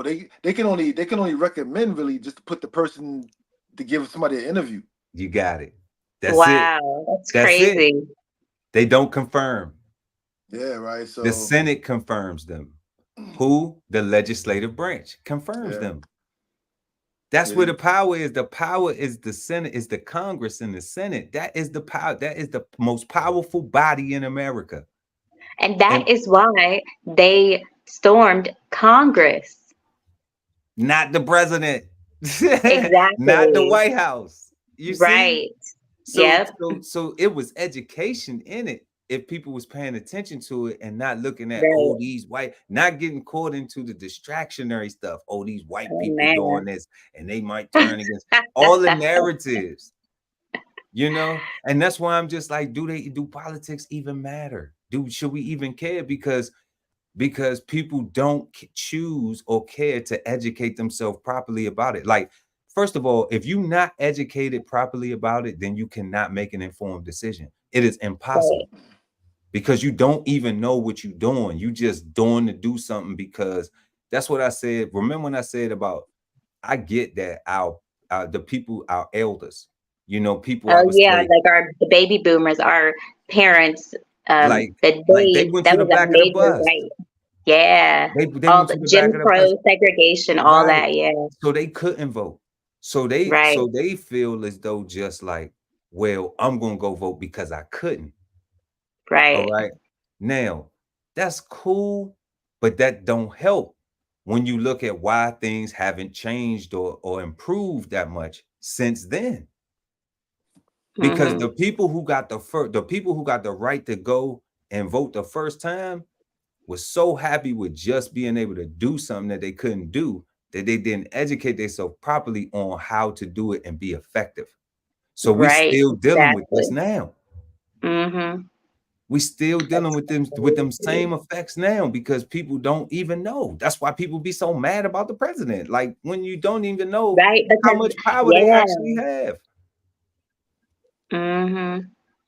they can only recommend really just to put the person to give somebody an interview. You got it. That's wow, it. that's crazy. It. They don't confirm. Yeah, right. So the Senate confirms them. Who? The legislative branch confirms them. That's where the power is. The power is the Senate, is the Congress and the Senate. That is the power. That is the most powerful body in America. And that is why they stormed Congress. Not the president. Exactly. Not the White House. You right. See? So it was education in it. If people was paying attention to it and not looking at these white, not getting caught into the distractionary stuff. Oh, these white people doing this, and they might turn against all the narratives, you know. And that's why I'm just like, do politics even matter? Should we even care? Because people don't choose or care to educate themselves properly about it. Like, first of all, if you're not educated properly about it, then you cannot make an informed decision. It is impossible. Because you don't even know what you're doing. You just doing to do something because that's what I said. Remember when I said about, I get that the people, our elders, you know, people. Oh yeah, like the baby boomers, our parents. They went to the back of the bus. Right. Yeah. They all the Jim Crow segregation, all that. Yeah. So they couldn't vote. So they feel as though just like, well, I'm gonna go vote because I couldn't. Right. All right. Now, that's cool, but that don't help when you look at why things haven't changed or improved that much since then. Because the people who got the right to go and vote the first time was so happy with just being able to do something that they couldn't do, that they didn't educate themselves properly on how to do it and be effective. So we're still dealing with this now. We still dealing with them same effects now because people don't even know. That's why people be so mad about the president. Like when you don't even know how much power they actually have.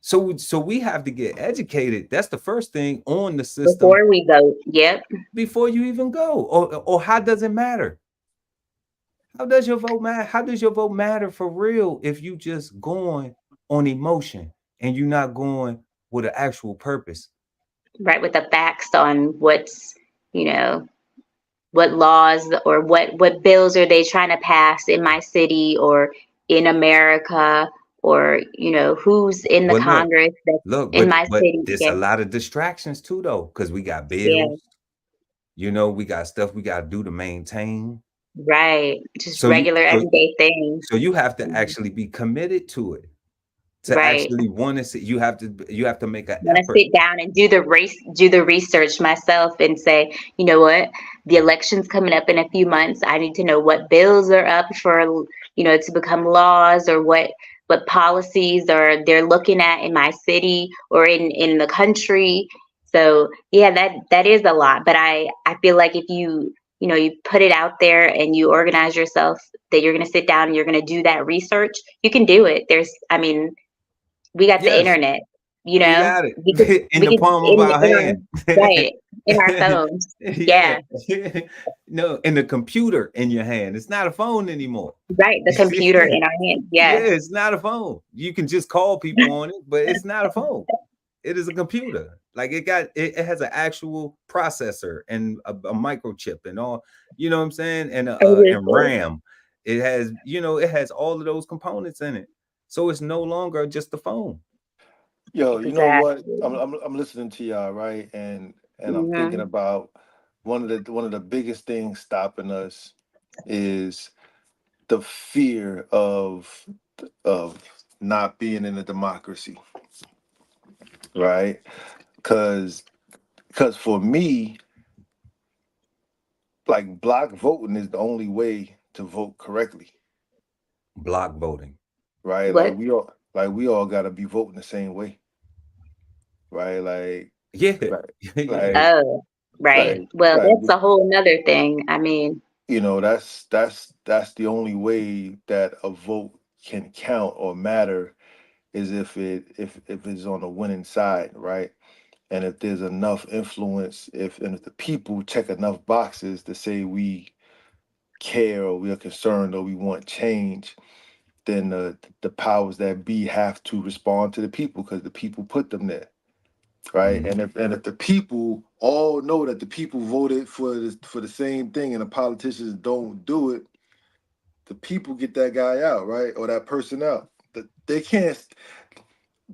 So we have to get educated. That's the first thing on the system before we vote. Yep. Before you even go, or how does it matter? How does your vote matter? How does your vote matter for real if you just going on emotion and you're not going with an actual purpose? Right, with the facts on what's, what laws or what bills are they trying to pass in my city or in America, or who's in the Congress that's in my city. There's a lot of distractions too, though, because we got bills. We got stuff we got to do to maintain. Right, just regular everyday things. So you have to actually be committed to it. To actually want to see, you have to make an effort. Sit down and do the research myself and say, you know what, the election's coming up in a few months. I need to know what bills are up for, to become laws, or what policies they're looking at in my city or in the country. So yeah, that is a lot. But I feel like if you put it out there and you organize yourself that you're going to sit down and you're going to do that research, you can do it. We got the internet, we got it in the palm of our hand, right? In our phones, yeah. No, in the computer in your hand. It's not a phone anymore, right? The computer in our hand, yeah. It's not a phone. You can just call people on it, but it's not a phone. It is a computer. Like it has an actual processor and a microchip and all. You know what I'm saying? And RAM. It has, it has all of those components in it. So it's no longer just the phone. Yo, you know what? Exactly. I'm listening to y'all, right? And I'm thinking Hmm. about one of the biggest things stopping us is the fear of not being in a democracy, right? Because for me, like block voting is the only way to vote correctly, Block voting. right? What? Like we all got to be voting the same way, right? Yeah. Like Yeah. like Oh, right. like Well, like that's a whole nother thing. I mean, that's the only way that a vote can count or matter is if it's on the winning side, right? And if there's enough influence, if the people check enough boxes to say we care or we are concerned or we want change, then the powers that be have to respond to the people because the people put them there, right? Mhm. And if the people all know that the people voted for the same thing and the politicians don't do it, the people get that guy out, right? Or that person out. They can't.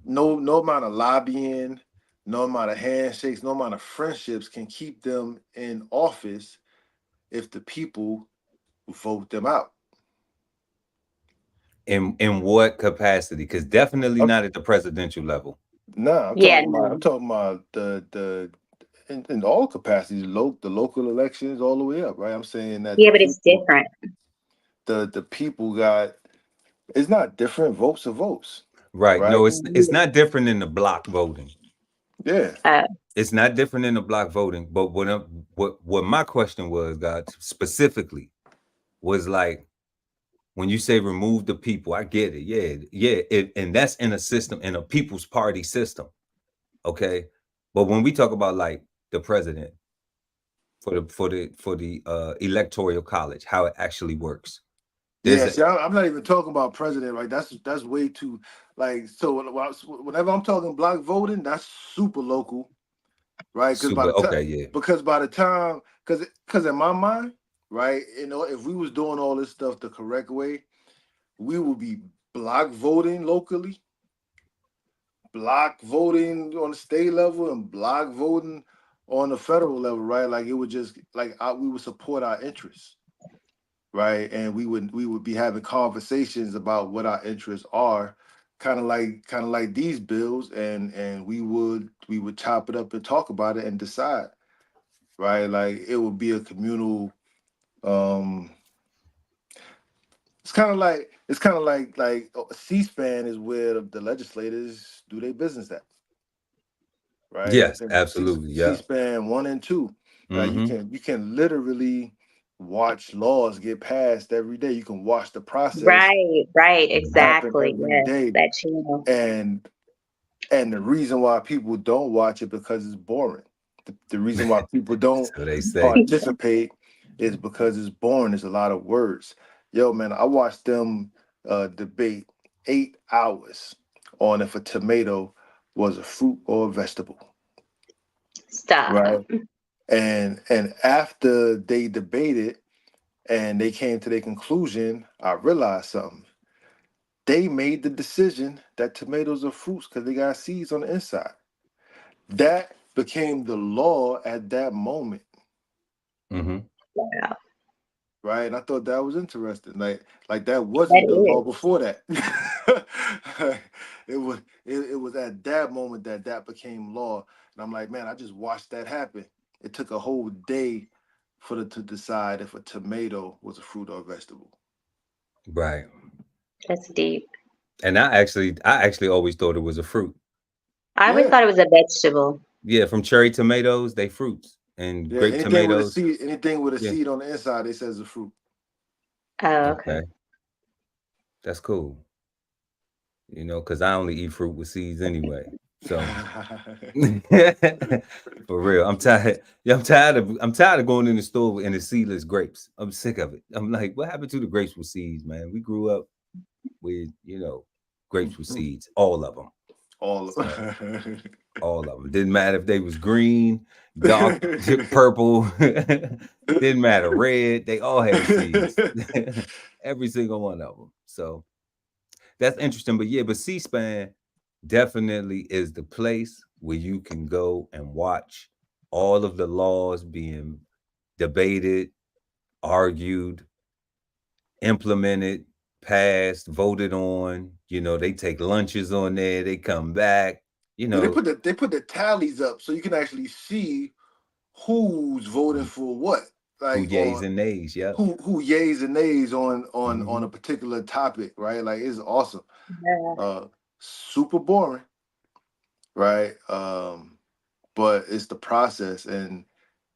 No amount of lobbying, no amount of handshakes, no amount of friendships can keep them in office if the people vote them out. In what capacity? Because definitely I'm, not at the presidential level. nah, I'm yeah, talking about. I'm no. talking about the in all capacities, the local elections all the way up, right? I'm saying that Yeah, but it's different. the people got. It's not different. Votes are votes, Right. right? No, it's not different than the block voting. Yeah. Uh, It's not different than the block voting. But what my question was, God, specifically was like when you say remove the people, I get it. Yeah, yeah. And that's in a system, in a people's party system. Okay. But when we talk about like the president for the electoral college, how it actually works. There's Yeah, a see, I'm not even talking about president, right? That's way too like. So whenever I'm talking block voting, that's super local, right? Because by super the time, okay, yeah. because by the time, because in my mind, right, if we was doing all this stuff the correct way, we would be block voting locally, block voting on the state level, and block voting on the federal level, right? Like it would just like we would support our interests, right? And we would be having conversations about what our interests are, kind of like these bills, and we would chop it up and talk about it and decide, right? Like it would be a communal. Um, it's kind of like C-SPAN is where the legislators do their business at, right? Yes, And absolutely. Yeah. C-SPAN 1 and 2, right? You Mm-hmm. can you can literally watch laws get passed every day. You can watch the process right, right, Mm-hmm. happen exactly. every Yes, day. that channel. And the reason why people don't watch it because it's boring. The reason why people don't So they say. participate is because it's boring. There's a lot of words. Yo, man, I watched them debate 8 hours on if a tomato was a fruit or a vegetable, Stop. right? And after they debated and they came to their conclusion, I realized something. They made the decision that tomatoes are fruits because they got seeds on the inside. That became the law at that moment, Mm-hmm. Wow, right? And I thought that was interesting. Like that that wasn't the law is. before that. It was at that moment that that became law. And I'm like, man, I just watched that happen. It took a whole day for them to decide if a tomato was a fruit or a vegetable. Right. That's deep. And I actually always thought it was a fruit. I always Yeah, thought it was a vegetable. Yeah, from cherry tomatoes, they fruits. And yeah. grape tomatoes. Anything with a Yeah. seed on the inside, it says a fruit. Oh, okay. Okay. That's cool. Because I only eat fruit with seeds anyway. So for real, I'm tired. Yeah, I'm tired of going in the store and the seedless grapes. I'm sick of it. I'm like, what happened to the grapes with seeds, man? We grew up with, grapes with seeds, all of them. All So all of them didn't matter if they was green, dark, purple, didn't matter, red. They all had seeds. Every single one of them. So that's interesting. But yeah, but C-SPAN definitely is the place where you can go and watch all of the laws being debated, argued, implemented, passed, voted on. You know, they take lunches on there, they come back, you Yeah, know, they put the tallies up so you can actually see who's voting for what, who like yays on and nays. Yep. who yays and nays on Hmm. a particular topic, right? Like it's awesome. Yeah. Super boring, right? But it's the process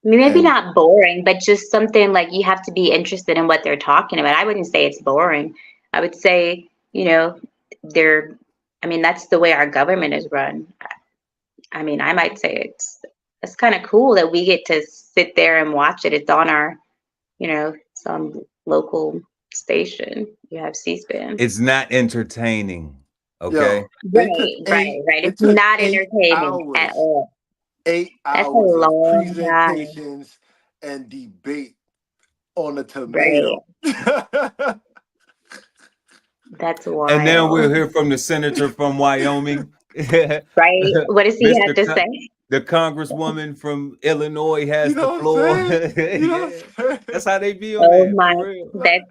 I mean, maybe and not boring, but just something like you have to be interested in what they're talking about. I wouldn't say it's boring. I would say, they're, I mean, that's the way our government is run. I mean, I might say it's kind of cool that we get to sit there and watch it. It's on our, some local station. You have C-SPAN. It's not entertaining. Okay. yo, they took Right. it It's took not eight entertaining at hours, all. eight That's a hours of long time. presentations and debate on a Right. tomato. That's And then we'll wild. hear from the senator from Wyoming, Mr. Right. What does he have to say? The congresswoman from Illinois You has the know what I'm floor. saying? You know Yeah, what I'm saying? that's how they be on Oh there my, for real. that's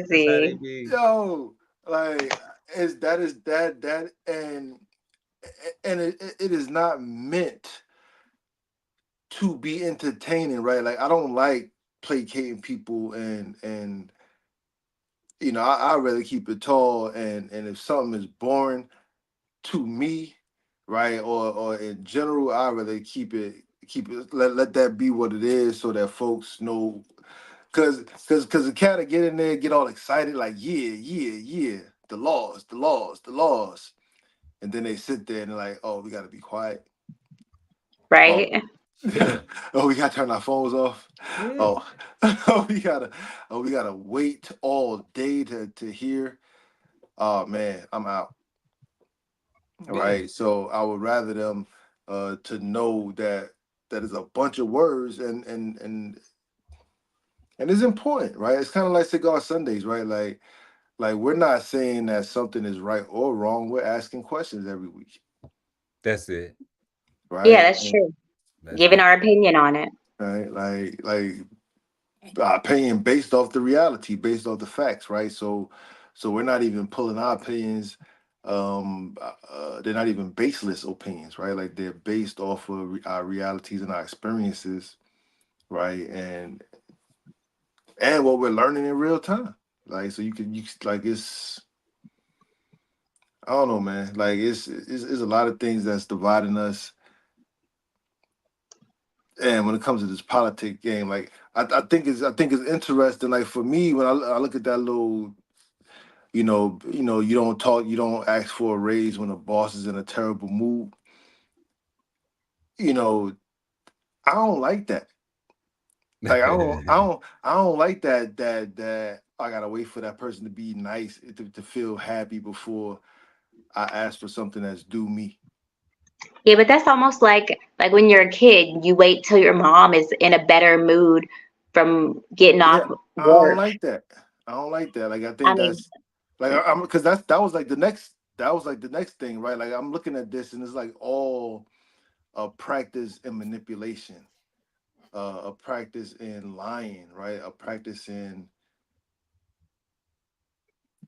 That's how they crazy. be. Yo, like is that and it is not meant to be entertaining, right? Like I don't like placating people and I'd rather keep it tall and if something is boring to me, right, or in general, I'd rather keep it let that be what it is so that folks know because the cat get in there, get all excited, like, yeah, the laws. And then they sit there and they're like, oh, we gotta be quiet. Oh, Right. oh, we gotta turn our phones off. Yeah. Oh, oh, we gotta wait all day to hear. Oh man, I'm out. All Yeah. right. So I would rather them to know that is a bunch of words and it's important, right? It's kind of like Cigar Sundays, right? Like we're not saying that something is right or wrong. We're asking questions every week, That's it. Yeah, right? that's true. That's Giving it. our opinion on it. Right? Like opinion based off the reality, based off the facts, right? So we're not even pulling our opinions. They're not even baseless opinions, right? Like they're based off of our realities and our experiences, right? And what we're learning in real time. Like so you like it's I don't know, man. Like it's a lot of things that's dividing us. And when it comes to this politic game, like I think it's interesting. Like for me, when I look at that little, you don't talk, you don't ask for a raise when the boss is in a terrible mood. You know, I don't like that. Like I don't like that I gotta wait for that person to be nice to feel happy before I ask for something that's due me. Yeah, but that's almost like when you're a kid, you wait till your mom is in a better mood from getting Yeah, off I don't work. like that. I don't like that. Like I I think mean, that's like I'm because that was like the next thing, right? Like I'm looking at this and it's like all a practice in manipulation, a practice in lying, right? A practice in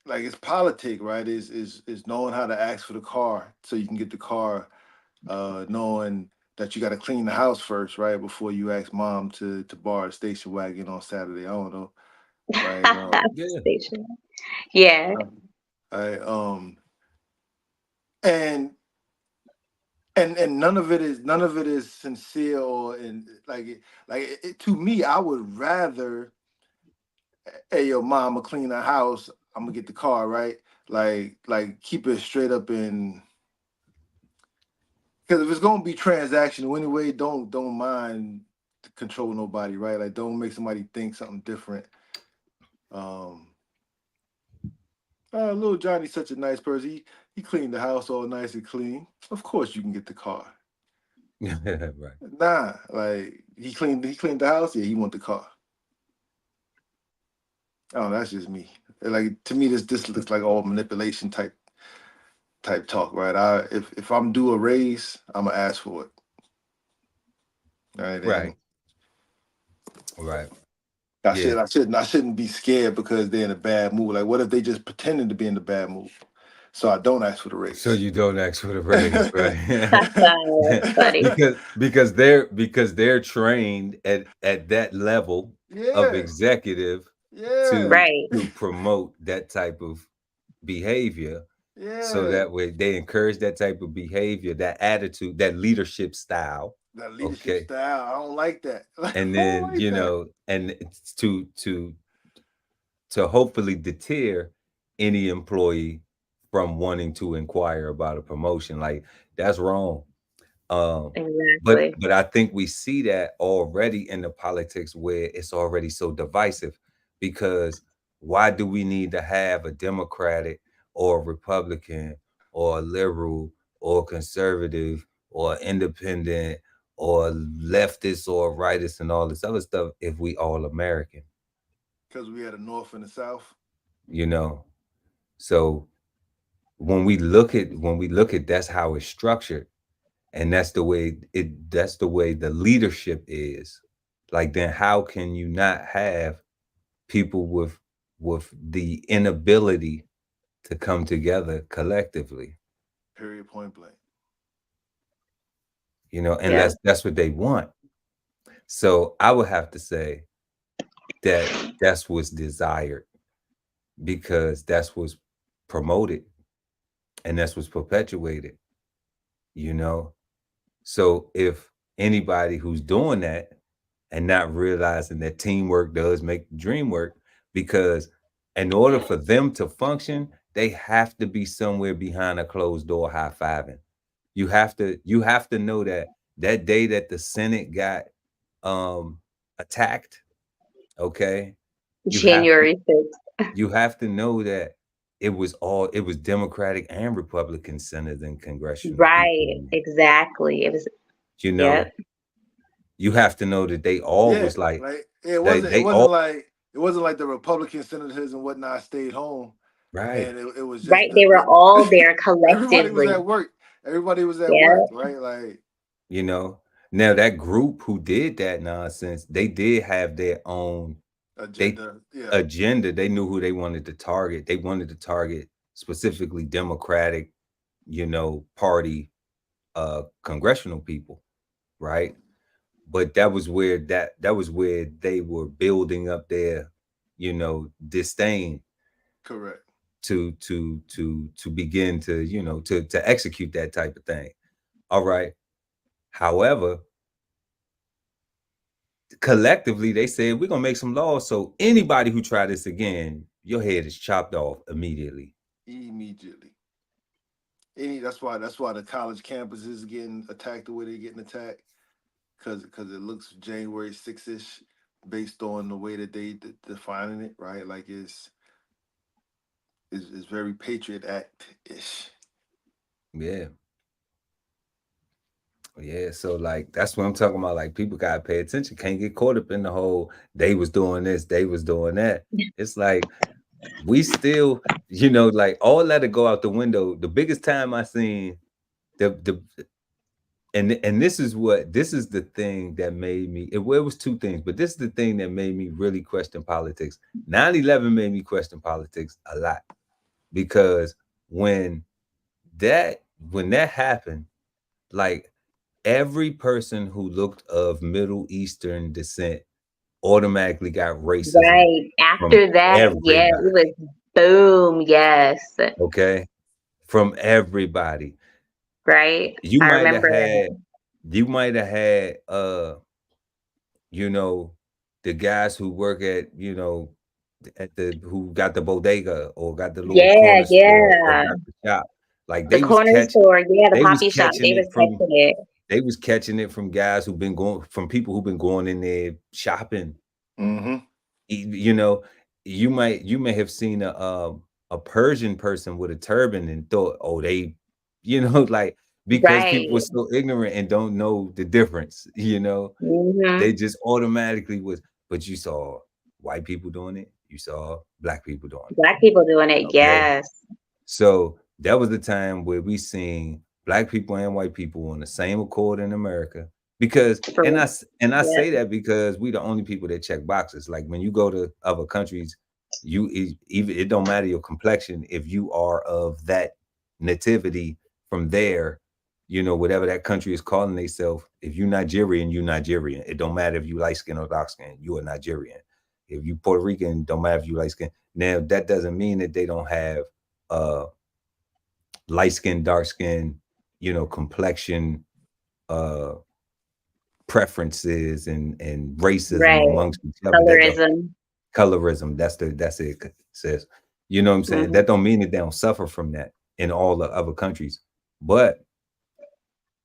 like it's politic, right? Is knowing how to ask for the car so you can get the car, knowing that you got to clean the house first, right? Before you ask mom to borrow the station wagon on Saturday. I don't know, right? Yeah. station. Yeah. I and and none of it is sincere or in to me I would rather hey yo mom, I'm gonna clean the house, I'm gonna get the car, right? Like keep it straight up in because if it's gonna be transactional anyway, don't mind to control nobody, right? Like don't make somebody think something different. um Little Johnny's such a nice person. He cleaned the house all nice and clean. Of course you can get the car. Right. Nah, like he cleaned the house. Yeah, he want the car. Oh, that's just me. Like to me, this looks like all manipulation type. type talk, right? If I'm due a raise, I'm gonna ask for it. Right. Right. And Right. I Yeah. shouldn't be scared because they're in a bad mood. Like, what if they just pretending to be in a bad mood? So I don't ask for the So raise. you don't ask for the raise, right? That's funny. Because they're trained at that level of Yeah, executive yeah, to Right. promote that type of behavior. So yeah. that way they encourage that type of behavior, that attitude, that leadership style. That leadership Okay. style, I don't like that. I And don't then, like that. and it's to hopefully deter any employee from wanting to inquire about a promotion. Like, that's wrong. Um, Exactly. but I think we see that already in the politics where it's already so divisive, because why do we need to have a Democratic or a Republican or a liberal or conservative or independent or leftist or rightist and all this other stuff if we all American, Because we had a North and a South. you know? So when we look at that's how it's structured, and that's the way the leadership is, like, then how can you not have people with the inability to come together collectively, Period. Point blank. Yeah. unless that's what they want. So I would have to say that that's what's desired, because that's what's promoted and that's what's perpetuated, you know. So if anybody who's doing that and not realizing that teamwork does make the dream work, because in order for them to function, they have to be somewhere behind a closed door high-fiving. You have to know that that day that the Senate got um attacked, okay, you have to January 6th. you have to know that it was Democratic and Republican senators and congressional people Right. in there. Exactly. It was, You yeah. know, you have to know that they all Yeah, was like like it they wasn't. It they wasn't all like it wasn't like the Republican senators and whatnot stayed home, right. and it was just Right. They were all there everybody was collectively. at work. Everybody was at Yeah. work, right? Like You know, now that group who did that nonsense, they did have their own they agenda. Yeah, agenda. They knew who they wanted to target. They wanted to target specifically Democratic, party congressional people, right? But that was where they were building up their, disdain correct. to begin to, to execute that type of thing. All right. However, collectively they said we're gonna make some laws so anybody who try this again, your head is chopped off immediately. Immediately. That's why the college campuses is getting attacked the way they're getting attacked, because it looks January 6th ish based on the way that they defining it, right? Like it's very Patriot Act ish. Yeah. Yeah, so like that's what I'm talking about. Like, people gotta pay attention. Can't get caught up in the whole they was doing this, they was doing that. It's like we still, like, all let it go out the window. The biggest time I seen the and this is the thing that made me well, it was two things, but this is the thing that made me really question politics. 9/11 made me question politics a lot, because when that happened, like, every person who looked of Middle Eastern descent automatically got racism Right. from After that, yeah, it everybody. was boom. Yes. Okay, from everybody. Right. You I might have remember had, that. you might have had, you know, the guys who work at the who got the bodega or got the little Yeah. corner store or Yeah. got the shop. Like, The corner store. Yeah. The they was coffee shop. catching They it was from catching it. guys from people who've been going in there shopping. Mm-hmm. You know, you may have seen a Persian person with a turban and thought, oh, they, like, because people were Right. so ignorant and don't know the difference, they Hmm. just automatically was. But you saw white people doing it, you saw black people doing Black people doing it. it. Okay. Yes. So that was the time where we seen black people and white people on the same accord in America. Because For, and I yeah. say that because we the only people that check boxes. Like when you go to other countries, even it don't matter your complexion if you are of that nativity from there, you know, whatever that country is calling themselves. If you Nigerian, you Nigerian. It don't matter if you light skin or dark skin, you are Nigerian. If you Puerto Rican, don't matter if you light skin. Now that doesn't mean that they don't have light skin, dark skin, you know, complexion, preferences and racism Right. amongst each other. That don't Colorism. colorism. That's it says. You know what I'm saying? Mhm. That don't mean that they don't suffer from that in all the other countries. But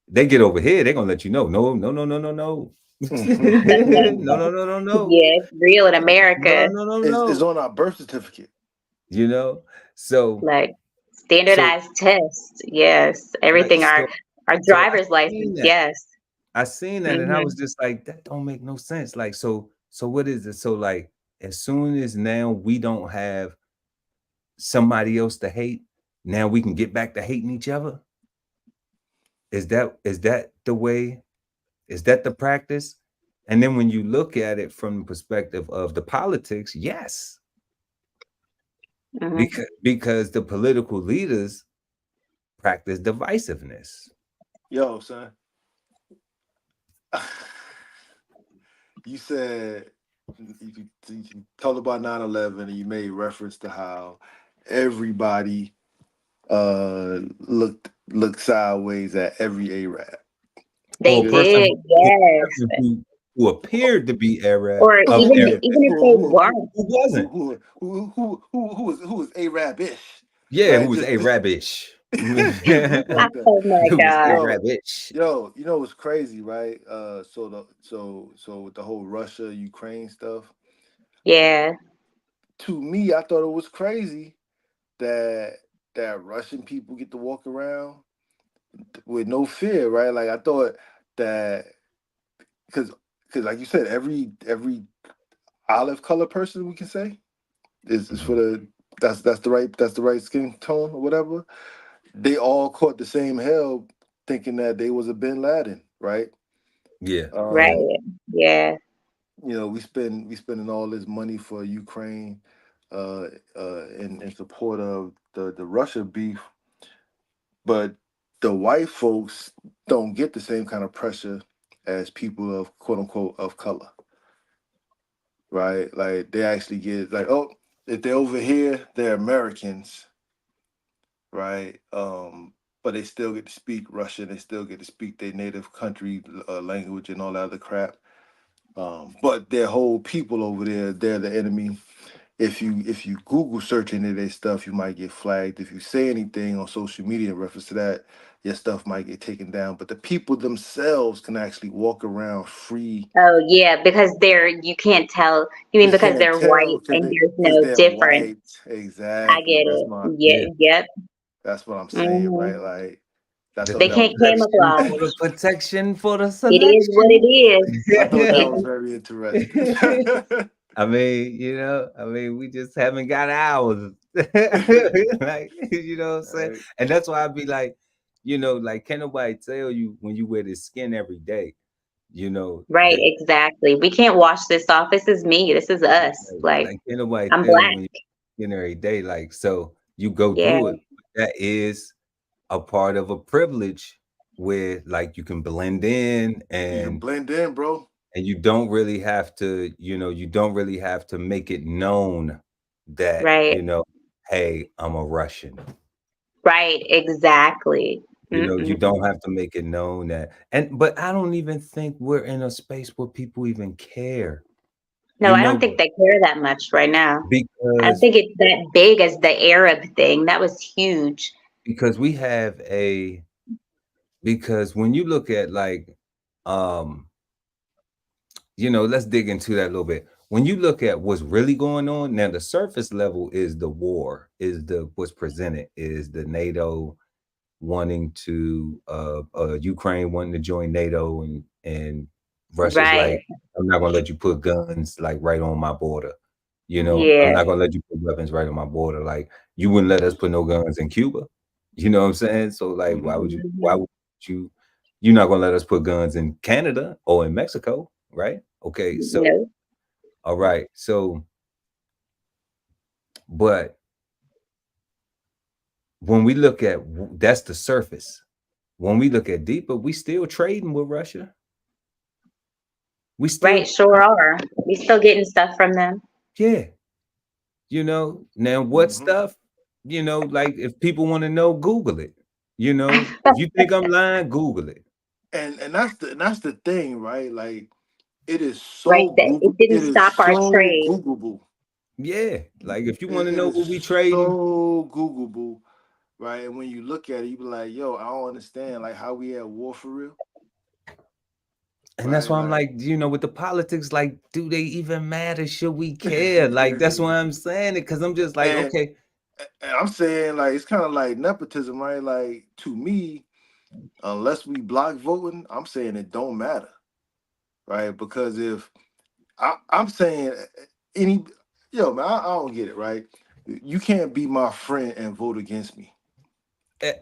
they get over here, they're gonna let you know. No, no, no, no, no, no. No, no, no, no, no. Yeah, it's real in No, America. no, no, It's no. on our birth certificate. You know, so Like so standardized tests. Yes. right. Everything. Our So I driver's license. seen that. Yes. I seen that and I Hmm. was just like, that don't make no sense. Like, so what is it? So like as soon as now we don't have somebody else to hate, now we can get back to hating each other. Is that the way? Is that the practice? And then when you look at it from the perspective of the politics, yes, Hmm. because the political leaders practice divisiveness. Yo, son. You said you told about 9/11 and you made reference to how everybody looked sideways at every Arab. They Or a person did. who, Yes. who appeared to be Arab, Or of even Arab, Appeared even if they weren't. who wasn't. who was Arabish, Yeah, who right? was Just Arabish. just like that. Oh my Who was God. Arabish. You know what's crazy, right? So with the whole Russia Ukraine stuff, Yeah. to me, I thought it was crazy that Russian people get to walk around with no fear, right? Like I thought that because like you said, every olive color person we can say is for Mhm. the that's the right skin tone or whatever. They all caught the same hell thinking that they was a Bin Laden, right? Yeah, yeah, Um, Right. Yeah. you know, we spending all this money for Ukraine uh in support of the Russia beef, but the white folks don't get the same kind of pressure as people of quote unquote of color, right? Like they actually get like, oh, if they're over here, they're Americans, right? But they still get to speak Russian. They still get to speak their native country language and all that other crap. But their whole people over there, they're the enemy. If you Google search any of their stuff, you might get flagged. If you say anything on social media in reference to that, your stuff might get taken down. But the people themselves can actually walk around free. Oh yeah, because you can't tell. You mean You because can't they're tell white and there's because no they're difference. white. I Exactly. get it. Yeah. yeah. Yep. That's what I'm saying, Hmm. right? Like that's The what They that can't was. selection for the camouflage. protection for the It is what it selection. is. I thought that was It, very interesting. I mean, you know, I mean, we just haven't got ours. Like, you know what I'm saying? Right. And that's why I'd be like, you know, like, can't nobody tell you when you wear this skin every day, you know, right. that Exactly. We can't wash this off. This is me. This is us. Like like can't nobody I'm tell you black. when you skin every day. Like, so you go Yeah. through it. That is a part of a privilege where like you can blend in You can blend in, bro. and you don't really have to, you know, you don't really have to make it known that, Right. you know, hey, I'm a Russian. Right. Exactly. You know, you Mm-mm. don't have to make it known that. And but I don't even think we're in a space where people even care, No, you I know, don't think they care that much right now. I don't because think it's that big as the Arab thing. That was huge. because we have a because when you look at like um you know, let's dig into that a little bit. When you look at what's really going on now, the surface level is the war, is the what's presented, is the NATO wanting to Ukraine wanting to join NATO and Russia's like, Right. I'm not gonna let you put guns like right on my border. You know, I'm Yeah. not gonna let you put weapons right on my border. Like you wouldn't let us put no guns in Cuba. You know what I'm saying? So like, why would Mhm. you, you're not gonna let us put guns in Canada or in Mexico, right? Okay, so No. all right, so but when we look at that's the surface. When we look at deeper, we still trading with Russia. We still, Right, sure are. We still getting stuff from them. yeah, you know. Now what Hmm. stuff? You know, like if people want to know, Google it. You know, if you think I'm lying, Google it. And that's the thing, right? Like Right, that it It didn't is stop our so trade. Googleable. Yeah, like if you want to It know is what we trading, so Googleable, right? And when you look at it, you be like, yo, I don't understand like how we at war for real, and that's right? why I'm Like like, you know, with the politics, like, do they even matter? Should we care? Like, that's why I'm saying it, because I'm just like, and, okay, and I'm saying like it's kind of like nepotism, right? Like to me, unless we block voting, I'm saying it don't matter, right? Because if I'm saying any yo man, I don't get it, right? You can't be my friend and vote against me.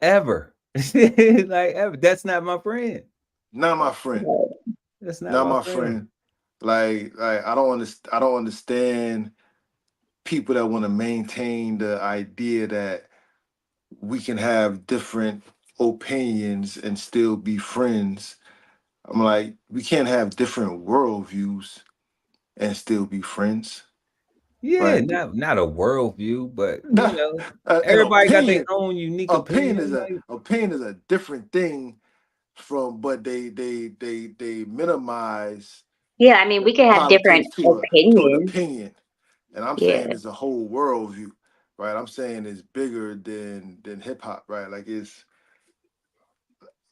ever, like ever, that's not my friend. Not my friend. Right. That's not Not my my friend. friend. Like I don't understand people that want to maintain the idea that we can have different opinions and still be friends. I'm like, we can't have different worldviews and still be friends, Yeah, right? not a worldview, but you Nah, know, an everybody got their own unique opinion opinion. is Like, a different thing from, but they minimize Yeah, I mean, we can have politics different to an opinions. opinion. And I'm saying Yeah. it's a whole worldview, right? I'm saying it's bigger than hip hop, right? Like it's,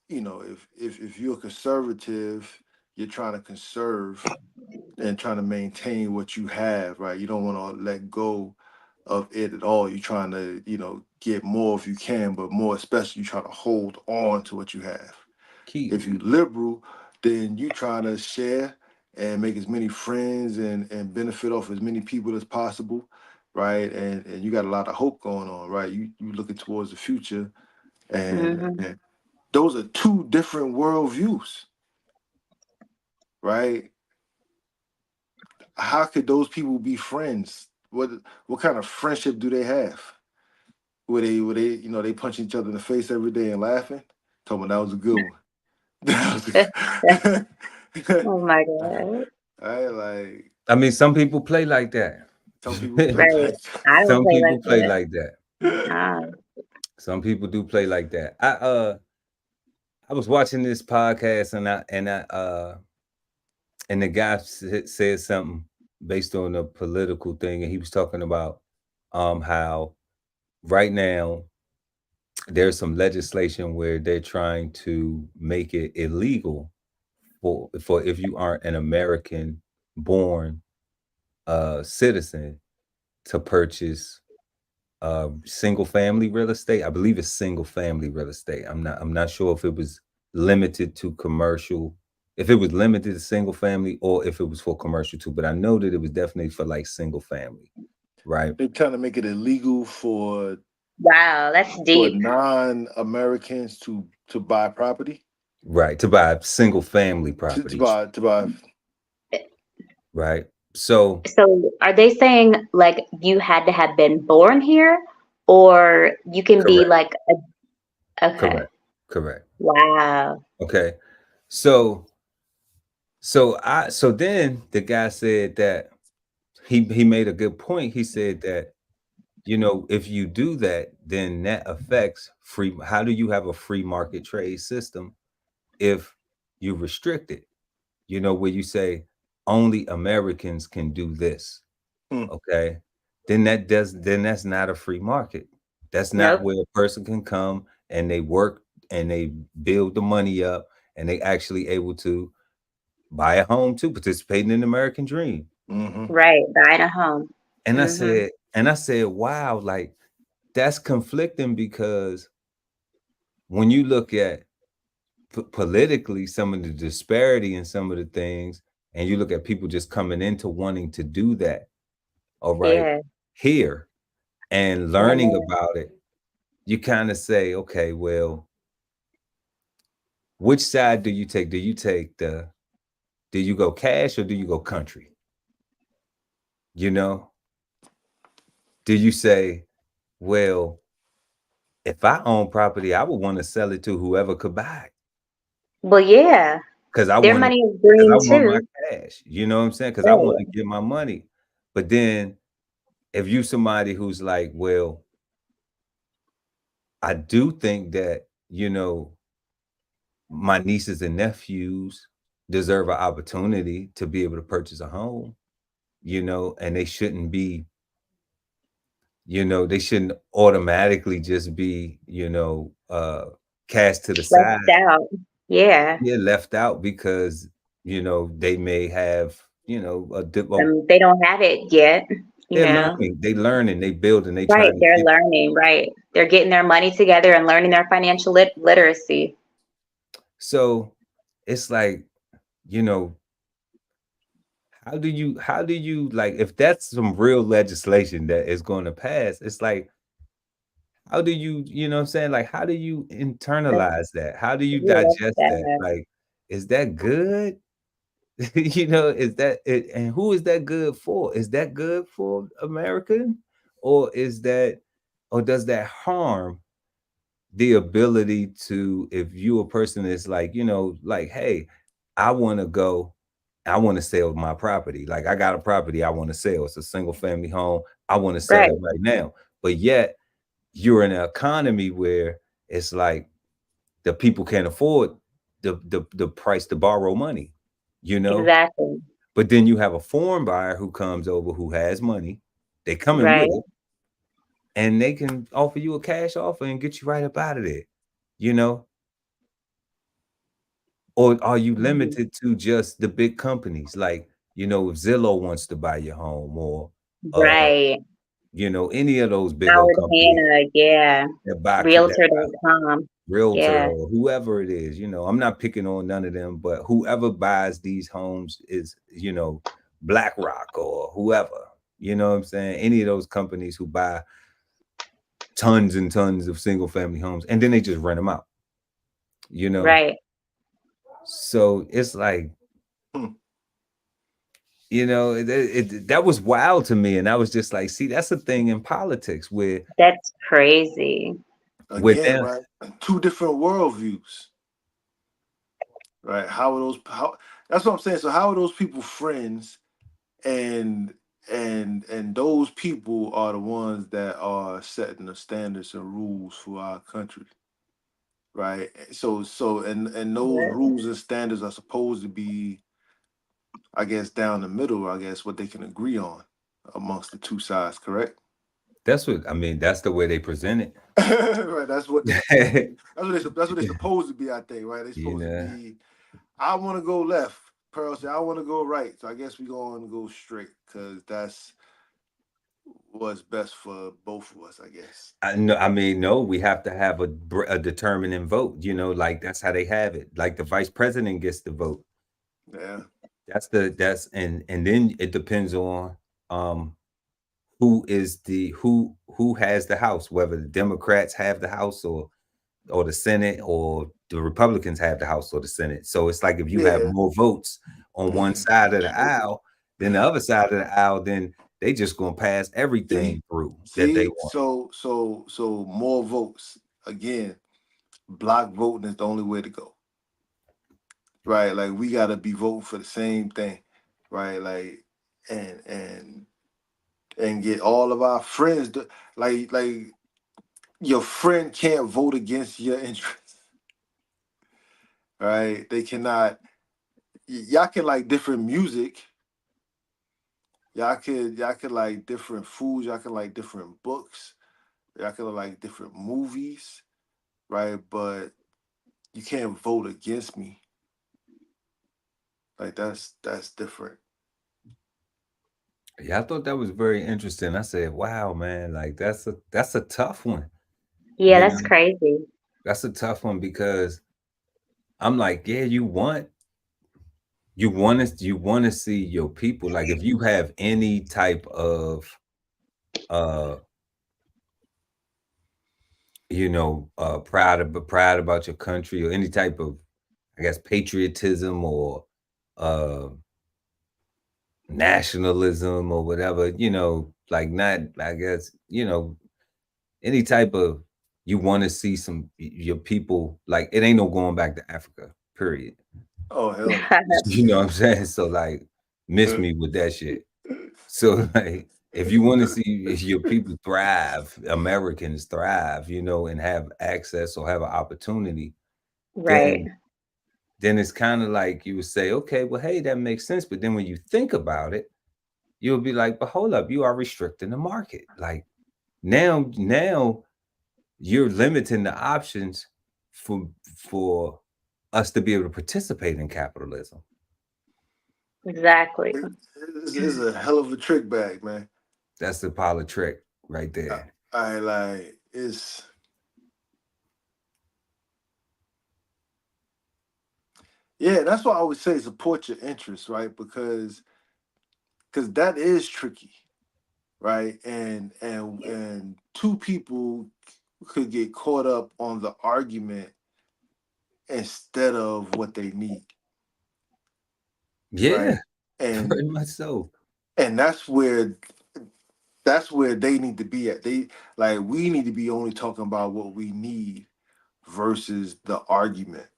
you know, if you're a conservative, you're trying to conserve and trying to maintain what you have, right? You don't want to let go of it at all. You're trying to, you know, get more if you can, but more especially you try to hold on to what you have. keep. If you liberal, then you trying to share and make as many friends and benefit off as many people as possible, right? And you got a lot of hope going on, right? You looking towards the future, Hmm. and those are two different worldviews, right? How could those people be friends? What kind of friendship do they have? Where they you know they punch each other in the face every day and laughing? Told me that was a good one. That was a Oh my God. I like I mean, some people play like that. some people play Right. like I don't Some play people like play that. like that. Uh, Some people do play like that. I was watching this podcast, and the guy said something based on a political thing, and he was talking about how right now there's some legislation where they're trying to make it illegal for if you aren't an American born citizen to purchase single family real estate. I believe it's single family real estate. I'm not sure if it was limited to commercial, if it was limited to single family or if it was for commercial too, but I know that it was definitely for like single family, right? they're trying to make it illegal wow, that's for deep. non-Americans to buy property. Right, to buy single family To properties, buy right? So So are they saying like you had to have been born here or you can be correct, like okay. correct, correct. Wow. Okay. So so then the guy said that he made a good point. He said that, you know, if you do that, then that affects free. How do you have a free market trade system if you restrict it? You know, where you say only Americans can do this. hmm, Okay. Then that's not a free market. That's not Nope. where a person can come and they work and they build the money up and they actually able to buy a home too, participating in the American dream. hmm. Right. Buying a home. And I Hmm. said, wow, like that's conflicting because when you look at politically some of the disparity in some of the things, and you look at people just coming into wanting to do that, all right, Yeah. here and Oh learning man. about it, you kind of say, okay, well, which side do you take? Do you take do you go cash or do you go country? You know, do you say, well, if I own property, I would want to sell it to whoever could buy it Well, yeah, because I their want money is because I green want my too. cash. You know what I'm saying? Because I want Right. to get my money. But then if you somebody who's like, well, I do think that, my nieces and nephews deserve an opportunity to be able to purchase a home, and they shouldn't be, they shouldn't automatically just be, cast to the side. Left out. Yeah. Yeah, left out because, they may have, They don't have it yet, you they're know. learning, they building, they Right. trying to They're get. learning. Right. They're getting their money together and learning their financial literacy. So it's like, you know, how do you like if that's some real legislation that is going to pass, it's like, how do you, what I'm saying? Like, how do you That's, internalize that? How do you yeah, digest that's that? sad. Like, is that good? Is that it? And who is that good for? Is that good for American? Or or does that harm the ability to, if you a person that's like, like, hey, I want to sell my property. Like, I got a property I want to sell. It's a single family home. I want to sell Right. it right now. But yet you're in an economy where it's like the people can't afford the price to borrow money, you know. Exactly. But then you have a foreign buyer who comes over who has money. They come in with Right. it and they can offer you a cash offer and get you right up out of there, you know. Or are you Mhm. limited to just the big companies? Like, if Zillow wants to buy your home, or uh, Right. any of those big old Howard companies Hanna. Yeah. that buy Realtor.com. Realtor Yeah. or whoever it is, I'm not picking on none of them, but whoever buys these homes is, BlackRock or whoever, you know what I'm saying? Any of those companies who buy tons and tons of single family homes and then they just rent them out, you know? Right. So it's like, Hmm. that was wild to me. And I was just like, see, that's a thing in politics That's crazy. with Again, them. right? Two different worldviews, right? How are those? How That's what I'm saying. So how are those people friends? And and those people are the ones that are setting the standards and rules for our country, right? And those Yeah. rules and standards are supposed to be, I guess, down the middle. I guess what they can agree on amongst the two sides, correct? That's what I mean. That's the way they present Right. it. That's what they're supposed to be. I think. Right. They're you supposed to know, be. I want to go left. Pearl said, I want to go right. So I guess we're going to go straight because that's what's best for both of us, I guess. I know. I mean, no, we have to have a determining vote. Like that's how they have it. Like the vice president gets the vote. Yeah. And then it depends on um who has the House, whether the Democrats have the House or the Senate, or the Republicans have the House or the Senate. So it's like if you have Yeah. more votes on one side of the aisle than the other side of the aisle, then they just gonna pass everything See, through that they see, want. so more votes. Again, block voting is the only way to go. Right? Like we gotta be voting for the same thing, right? Like and and and get all of our friends to, like your friend can't vote against your interests, right? They cannot. Y'all can like different music. Y'all could like different foods. Y'all can like different books. Y'all could like different movies, right? But you can't vote against me. Like that's different. Yeah, I thought that was very interesting. I said, "Wow, man! Like that's a tough one." Yeah, You that's know, crazy. that's a tough one because I'm like, yeah, you want to see your people. Like if you have any type of uh proud about your country, or any type of, I guess, patriotism or nationalism or whatever, like, not, I guess, any type of, you want to see your people, like, it ain't no going back to Africa, period. Oh, hell. You know what I'm saying? So, like, miss me with that shit. So, like, if you want to see your people thrive, Americans thrive, and have access or have an opportunity, Right. then it's kind of like you would say, okay, well, hey, that makes sense. But then when you think about it, you'll be like, but hold up, you are restricting the market. Like, now you're limiting the options for us to be able to participate in capitalism. Exactly. This is a hell of a trick bag, man. That's the pile of trick right there. I like, it's, yeah, that's why I always say support your interests, right? Because that is tricky, right? And two people could get caught up on the argument instead of what they need. Yeah, right? And very much so. And that's where they need to be at. We need to be only talking about what we need versus the argument,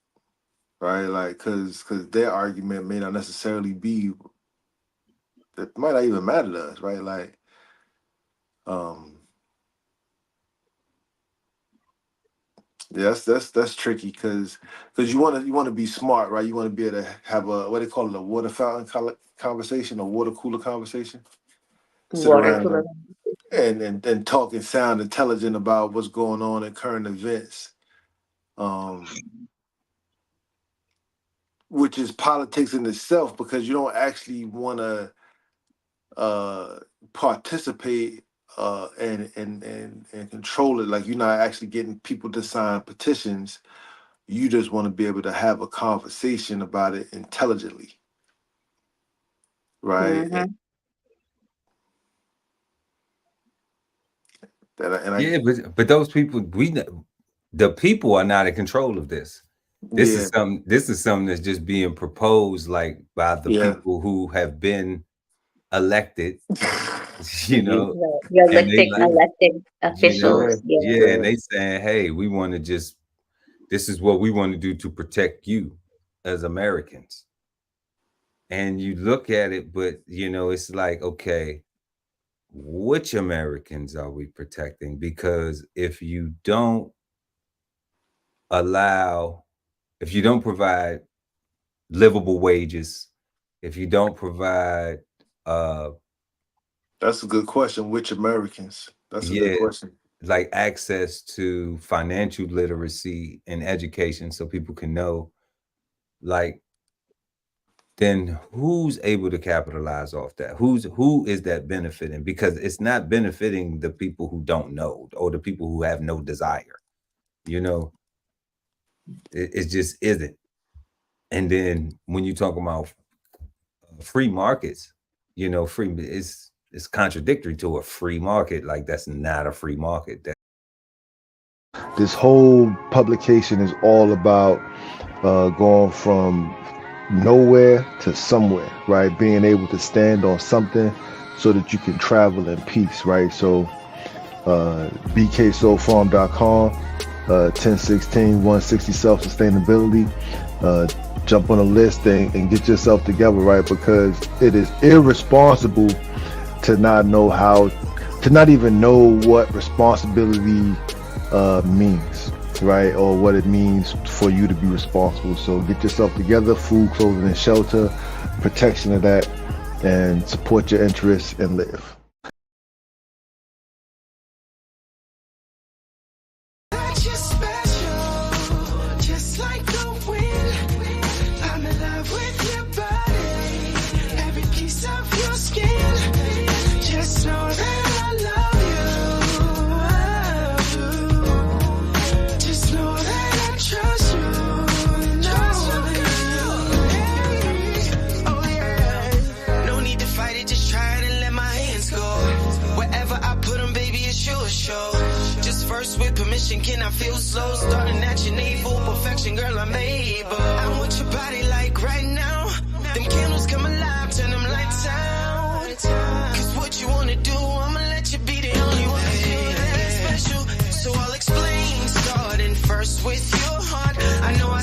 right? Like, because their argument may not necessarily be, that might not even matter to us, right? Like, yeah, that's tricky because you want to be smart, right? You want to be able to have a, what they call it, a water fountain conversation, a water cooler conversation. Sit around and talk and sound intelligent about what's going on in current events, which is politics in itself, because you don't actually want to participate and control it. Like, you're not actually getting people to sign petitions. You just want to be able to have a conversation about it intelligently, right? Mm-hmm. But those people, the people are not in control of this. This is something that's just being proposed, like, by the people who have been elected, Your elected officials. And they saying, hey, we want to this is what we want to do to protect you as Americans. And you look at it, but it's like, okay, which Americans are we protecting? Because if you don't provide livable wages, if you don't provide that's a good question. Which Americans? That's a good question. Like, access to financial literacy and education, so people can know, like, then who's able to capitalize off that? Who is that benefiting? Because it's not benefiting the people who don't know, or the people who have no desire. It just isn't. And then when you talk about free markets, free, it's contradictory to a free market. Like, that's not a free market. This whole publication is all about going from nowhere to somewhere, right? Being able to stand on something so that you can travel in peace, right? So BKSOLFARM.com, 1016-160 self-sustainability. Jump on a list and get yourself together, right? Because it is irresponsible to not even know what responsibility means, right? Or what it means for you to be responsible. So get yourself together, food, clothing, and shelter, protection of that, and support your interests and live. Just try to let my hands go. mission, can I feel slow? Starting at your navel, perfection, girl, I'm able. I want your body like right now. Them candles come alive, turn them lights out. Cause what you wanna do, I'ma let you be the only one to feel that special. So I'll explain, starting first with your heart. I know I